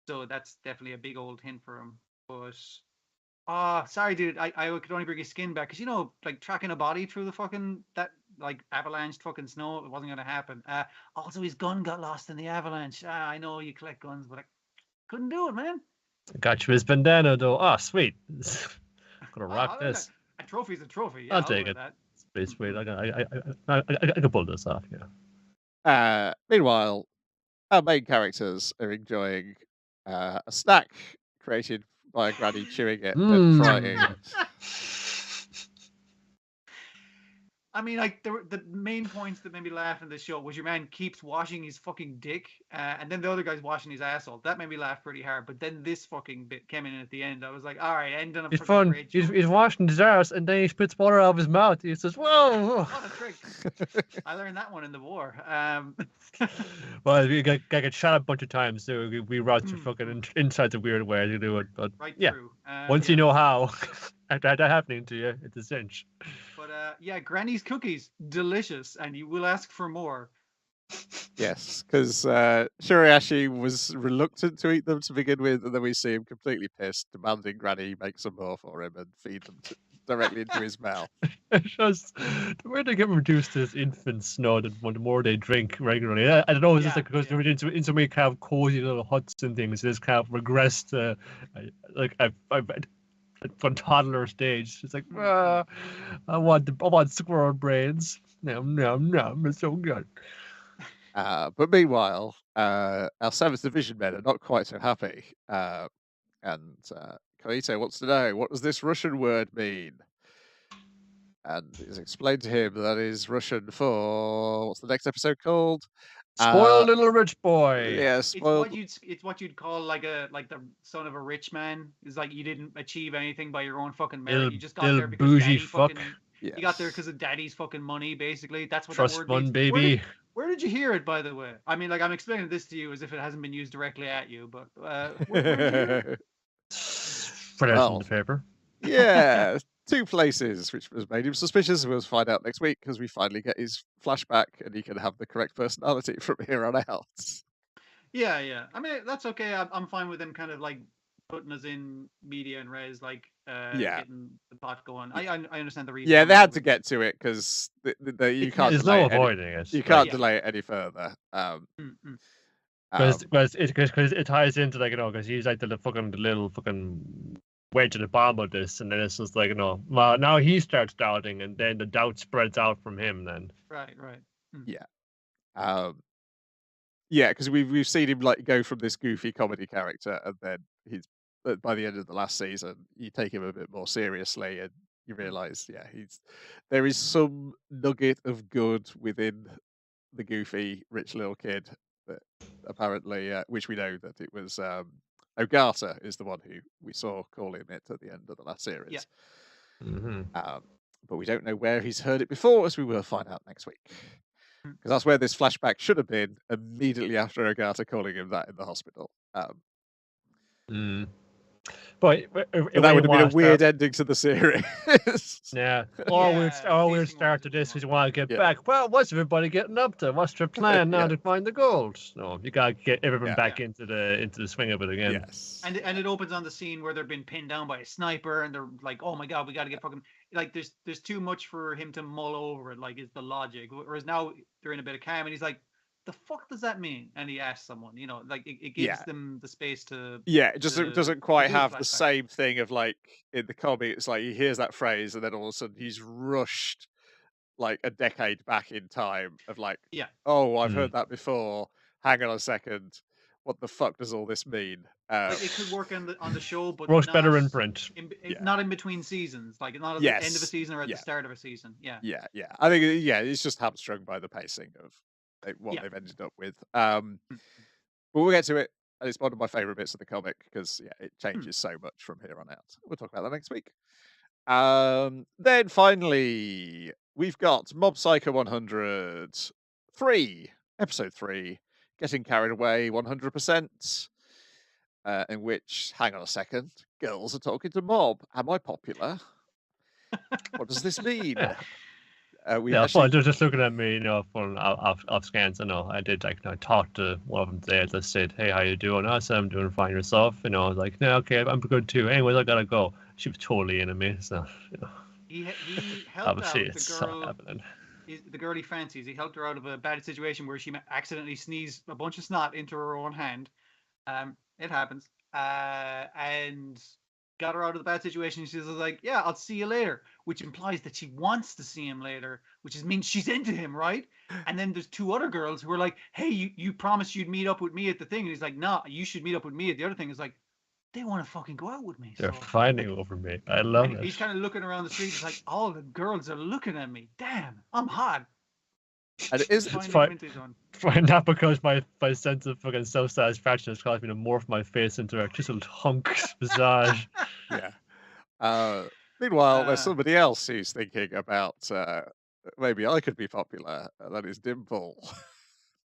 So that's definitely a big old hint for him. But sorry, dude, I could only bring his skin back because like tracking a body through the fucking avalanche fucking snow, it wasn't gonna happen. Also, his gun got lost in the avalanche. I know you collect guns, but I couldn't do it, man. Got you his bandana though. Oh, sweet. Gonna rock this. A trophy's a trophy. Yeah, I'll take it. That. It's pretty sweet. I can pull this off. Yeah. Meanwhile, our main characters are enjoying a snack created by a granny chewing it and frying. I mean, like the main points that made me laugh in this show was your man keeps washing his fucking dick, and then the other guy's washing his asshole. That made me laugh pretty hard. But then this fucking bit came in at the end. I was like, all right, ending up. It's fun. He's washing his ass, and then he spits water out of his mouth. He says, "Whoa!" What a trick! I learned that one in the war. Well, we get shot a bunch of times, so we route your fucking inside's a weird way to do it. But through. Once you know how, after that happening to you, it's a cinch. But Granny's cookies, delicious, and you will ask for more. Yes, because Shuriashi was reluctant to eat them to begin with, and then we see him completely pissed, demanding Granny make some more for him and feed them directly into his mouth. It's just the way they get reduced to this infant snow, the more they drink regularly. I don't know, it's just like because they're in so many kind of cozy little huts and things, it's kind of regressed. from toddler stage. It's like, I want squirrel brains. No, it's so good. But meanwhile, our 7th Division men are not quite so happy. And Kaito wants to know, what does this Russian word mean? And it's explained to him that is Russian for, what's the next episode called? Spoiled little rich boy. Yeah, It's spoiled. what you'd call like the son of a rich man. It's like you didn't achieve anything by your own fucking merit. You just got there because bougie daddy fuck. You got there because of daddy's fucking money, basically. That's what Trust that word fund, means. baby. Where did you hear it, by the way? I mean, like, I'm explaining this to you as if it hasn't been used directly at you, but where did you hear it? Put it in the paper. Yeah, 2 places, which was made him suspicious. We'll find out next week because we finally get his flashback and he can have the correct personality from here on out. Yeah. I mean, that's okay. I'm fine with them kind of like putting us in media and res, like getting the plot going. I understand the reason. Yeah, they had to get to it because you can't. There's no avoiding it. You can't delay it any further. Because it ties into, like, because he's like the little fucking wedge in the bottom of this, and then it's just like, well, now he starts doubting, and then the doubt spreads out from him. Then right. Yeah, because we've seen him like go from this goofy comedy character, and then he's by the end of the last season, you take him a bit more seriously, and you realise, there is some nugget of good within the goofy rich little kid that apparently, which we know that it was Ogata is the one who we saw calling it at the end of the last series. Yeah. But we don't know where he's heard it before, as we will find out next week. Because that's where this flashback should have been, immediately after Ogata calling him that in the hospital. But that would have been a weird ending to the series. Yeah. We'll start to this. We want to get back. Well, what's everybody getting up to? What's their plan now to find the gold? No, you gotta get everyone back into the swing of it again. Yes. And it opens on the scene where they're being pinned down by a sniper, and they're like, "Oh my god, we gotta get fucking." Like, there's too much for him to mull over it. Like, is the logic? Whereas now they're in a bit of calm, and he's like, the fuck does that mean? And he asks someone, like it gives them the space to. Yeah, it just doesn't quite have the same thing of, like, in the comic. It's like he hears that phrase and then all of a sudden he's rushed like a decade back in time of like, oh, I've heard that before. Hang on a second. What the fuck does all this mean? Like, it could work on the show, but works better in print. Not in between seasons, like not at the end of a season or at the start of a season. Yeah. I think it's just hamstrung by the pacing of what they've ended up with. But we'll get to it, and it's one of my favorite bits of the comic because it changes so much from here on out. We'll talk about that next week. Then finally, we've got Mob Psycho 100 episode 3, Getting Carried Away 100%. In which, hang on a second, girls are talking to Mob. Am I popular? What does this mean? They're just looking at me, from off scans. I know I did talk to one of them there. Just said, "Hey, how you doing?" I said, "I'm doing fine. Yourself?" I was like, "No, okay, I'm good too." Anyways, I gotta go. She was totally into me, so he helped out the girl he fancies. He helped her out of a bad situation where she accidentally sneezed a bunch of snot into her own hand. It happens, and got her out of the bad situation. She's like, "Yeah, I'll see you later," which implies that she wants to see him later, which means she's into him, right? And then there's 2 other girls who are like, "Hey, you promised you'd meet up with me at the thing," and he's like, "No, you should meet up with me at the other thing." It's like, they want to fucking go out with me. They're fighting over me. I love it. He's kind of looking around the street. It's like, all the girls are looking at me. Damn, I'm hot. And it's fine. Not because my sense of fucking self-satisfaction has caused me to morph my face into a chiseled hunk visage. Meanwhile, there's somebody else who's thinking about maybe I could be popular. That is Dimple.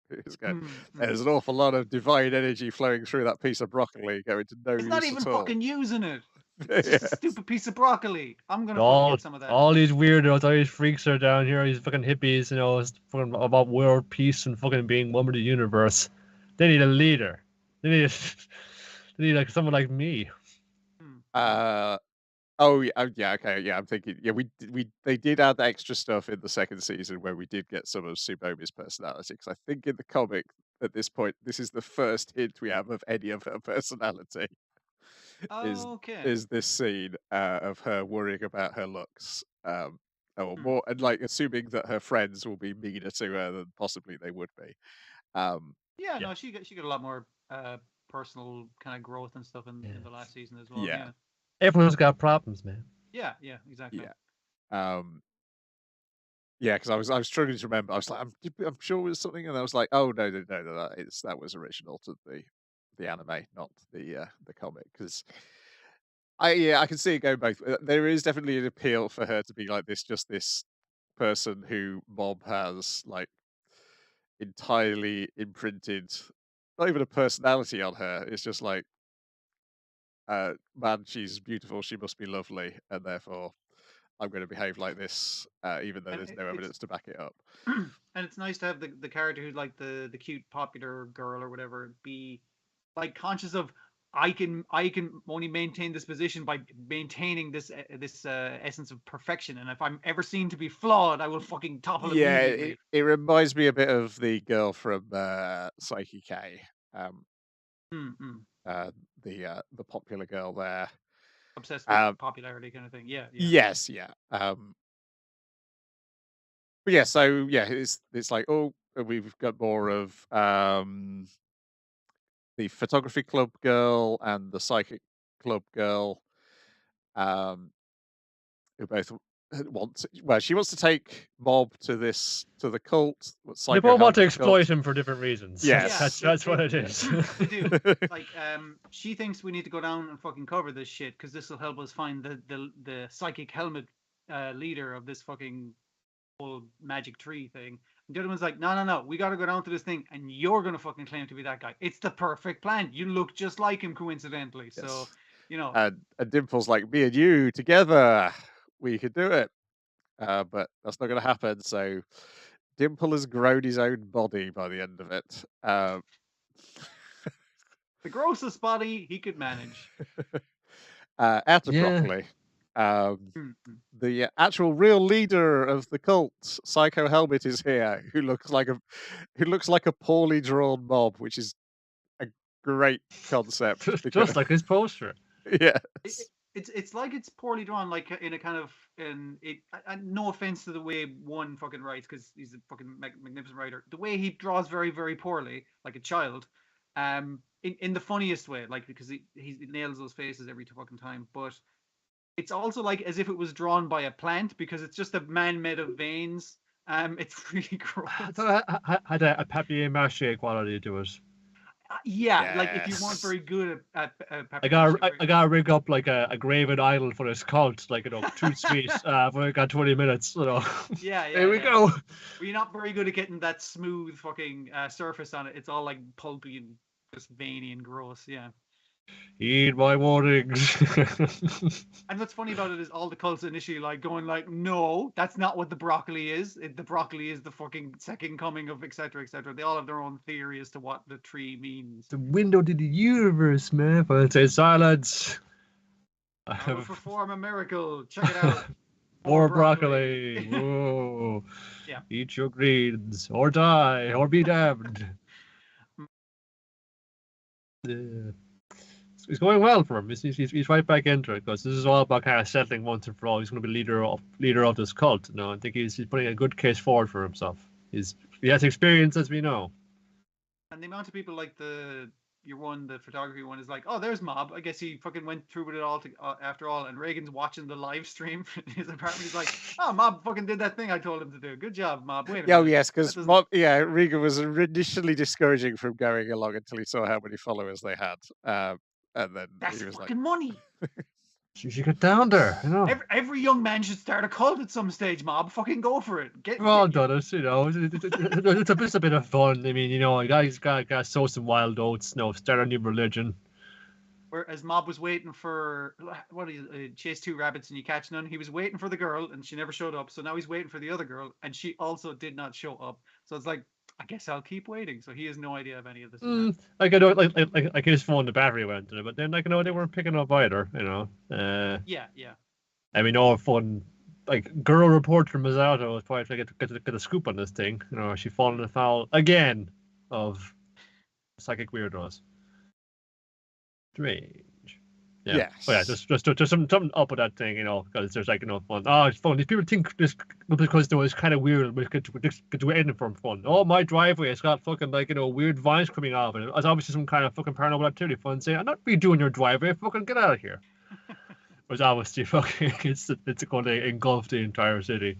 There's an awful lot of divine energy flowing through that piece of broccoli going to no use at all. It's not even fucking using it. It's just a stupid piece of broccoli. I'm gonna get some of that. All these weirdos, all these freaks are down here. These fucking hippies, it's fucking about world peace and fucking being one with the universe. They need a leader. They need like someone like me. Okay. I'm thinking. They did add the extra stuff in the second season where we did get some of Tsubomi's personality, because I think in the comic at this point this is the first hint we have of any of her personality. Okay. is this scene of her worrying about her looks, or Hmm. more, and like assuming that her friends will be meaner to her than possibly they would be. Yeah, Yeah. no, she got a lot more personal kind of growth and stuff in the last season as well. Yeah. Yeah. Everyone's got problems, man. Yeah, exactly. Yeah. Yeah, because I was struggling to remember. I was like, I'm sure it was something, and I was like, oh no, that was original to the anime, not the comic. Because I can see it going both. There is definitely an appeal for her to be like this person who Mob has like entirely imprinted, not even a personality on her. It's just like, man, she's beautiful. She must be lovely, and therefore I'm going to behave like this, even though And there's no evidence to back it up. and it's nice to have the character who's like the cute popular girl or whatever be like conscious of I can only maintain this position by maintaining this essence of perfection, and if I'm ever seen to be flawed, I will fucking topple Yeah, immediately. it reminds me a bit of the girl from Psyche K, Mm-hmm. the popular girl there. Obsessed with Um, popularity kind of thing. Yeah. yes, yeah. But yeah, so yeah, it's like, oh, we've got more of the photography club girl and the psychic club girl, who both well, she wants to take Mob to the cult. What They Psycho both want to Helmet cult. exploit him for different reasons. Yes. That's what it is. They do. Like, she thinks we need to go down and fucking cover this shit because this will help us find the psychic helmet leader of this fucking whole magic tree thing. And the other one's like, no, we got to go down to this thing, and you're gonna fucking claim to be that guy. It's the perfect plan. You look just like him, coincidentally. Yes. So, you know. And Dimple's like, me and you together, we could do it. But that's not going to happen. So Dimple has grown his own body by the end of it. The grossest body he could manage. Out of Yeah. broccoli. Mhm. The actual real leader of the cult, Psycho Helmet, is here, who looks like a poorly drawn mob, which is a great concept. Just like his poster. Yes. It's like it's poorly drawn, like in a kind of no offense to the way one fucking writes, because he's a fucking magnificent writer. The way he draws very, very poorly, like a child, in the funniest way, like because he nails those faces every fucking time. But it's also like as if it was drawn by a plant, because it's just a man made of veins. It's really gross. Had a papier-mâché quality to it. Yeah, like if you weren't Yes. very good at I gotta rig up like a graven idol for this cult, like, you know, too sweet. When I got 20 minutes, you know. Yeah, There we go. Well, you're not very good at getting that smooth fucking surface on it. It's all like pulpy and just veiny and gross. Yeah. Heed my warnings. And what's funny about it is all the cults initially like going like, no, that's not what the broccoli is. The broccoli is the fucking second coming of etc. etc. They all have their own theory as to what the tree means. The window to the universe, man. But it says silence. I will perform a miracle. Check it out. More broccoli. Whoa. Yeah. Eat your greens, or die, or be damned. Yeah. It's going well for him. He's right back into it, because this is all about kind of settling once and for all. He's going to be leader of this cult. You know, I think he's putting a good case forward for himself. He has experience, as we know. And the amount of people like the photography one is like, oh, there's Mob. I guess he fucking went through with it all after all. And Reagan's watching the live stream in his apartment. He's like, oh, Mob fucking did that thing I told him to do. Good job, Mob. Wait a minute. Oh yes, because Regan was initially discouraging from going along until he saw how many followers they had, and then That's he was fucking like, money. You should get down there, you know. Every young man should start a cult at some stage, Mob. Fucking go for it. We've all done it, you know. It's a bit of fun. I mean, you know, guys got sow some wild oats, you know, start a new religion. Whereas Mob was waiting for chase two rabbits and you catch none. He was waiting for the girl and she never showed up. So now he's waiting for the other girl and she also did not show up. So it's like, I guess I'll keep waiting. So he has no idea of any of this. Like I know, like his phone, the battery went in it, but then like, you know, they weren't picking up either. You know. Yeah. And we know a fun like girl reporter from Misato was probably trying to get a scoop on this thing. You know, she fallen afoul again of psychic weirdos. Strange. Yeah. Oh, yeah, Yes. just something up with that thing, because there's like fun. Oh, it's fun. These people think this because it's kind of weird. We could do anything from fun. Oh, my driveway, it's got fucking weird vines coming off it. It's obviously some kind of fucking paranormal activity. Fun saying, I'm not redoing your driveway. Fucking get out of here. Whereas obviously, fucking, it's going to engulf the entire city.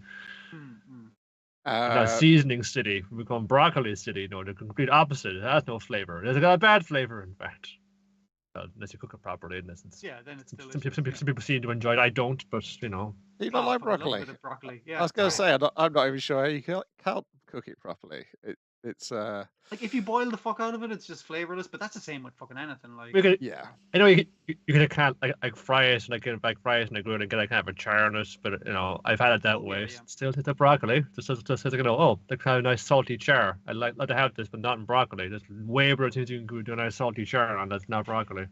It's not seasoning city. We become broccoli city. No, the complete opposite. It has no flavor. It's got a bad flavor, in fact. Unless you cook it properly, then it's delicious. Some people seem to enjoy it. I don't, but You don't like broccoli? Broccoli. Yeah, I was going to say, I'm not even sure how you can't cook it properly. It's like if you boil the fuck out of it, it's just flavorless. But that's the same with fucking anything. Like yeah. I know you can like fry it and fry it and glue it and get kind of a char on it, but I've had it that way. Yeah. Still hit the broccoli. Just that kind of nice salty char. I'd like to have this, but not in broccoli. There's way better things you can do a nice salty char on that's not broccoli.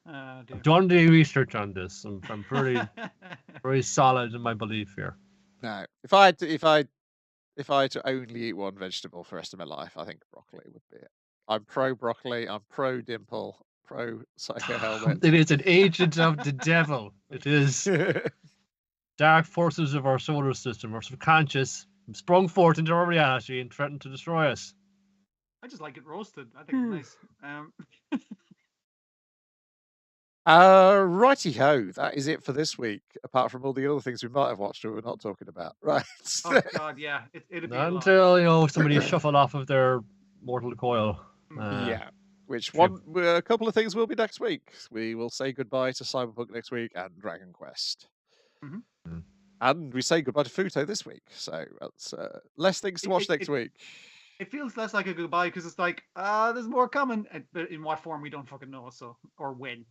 I've done the research on this. I'm pretty very solid in my belief here. No, if I had to only eat one vegetable for the rest of my life, I think broccoli would be it. I'm pro broccoli. I'm pro dimple. Pro psycho helmet. It is an agent of the devil. It is dark forces of our solar system, our subconscious, sprung forth into our reality and threatened to destroy us. I just like it roasted. I think it's nice. Righty ho, that is it for this week. Apart from all the other things we might have watched that we're not talking about, right? Oh God, yeah, it'd be until somebody shuffle off of their mortal coil. Yeah, a couple of things will be next week. We will say goodbye to Cyberpunk next week and Dragon Quest, and we say goodbye to Fuuto this week. So that's less things to watch next week. It feels less like a goodbye because it's like there's more coming, but in what form we don't fucking know. So or when.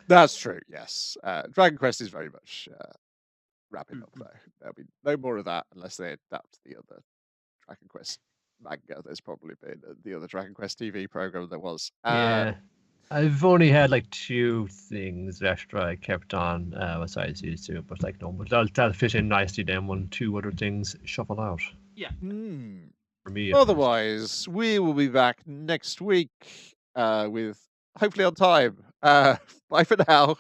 That's true, yes. Dragon Quest is very much wrapping up, though. There'll be no more of that unless they adapt the other Dragon Quest manga. There's probably been the other Dragon Quest TV program there was. Yeah. I've only had 2 things extra I kept on besides these 2, but that'll fit in nicely then when 2 other things shuffle out. Yeah. For me. Otherwise, we will be back next week with hopefully on time. Bye for now.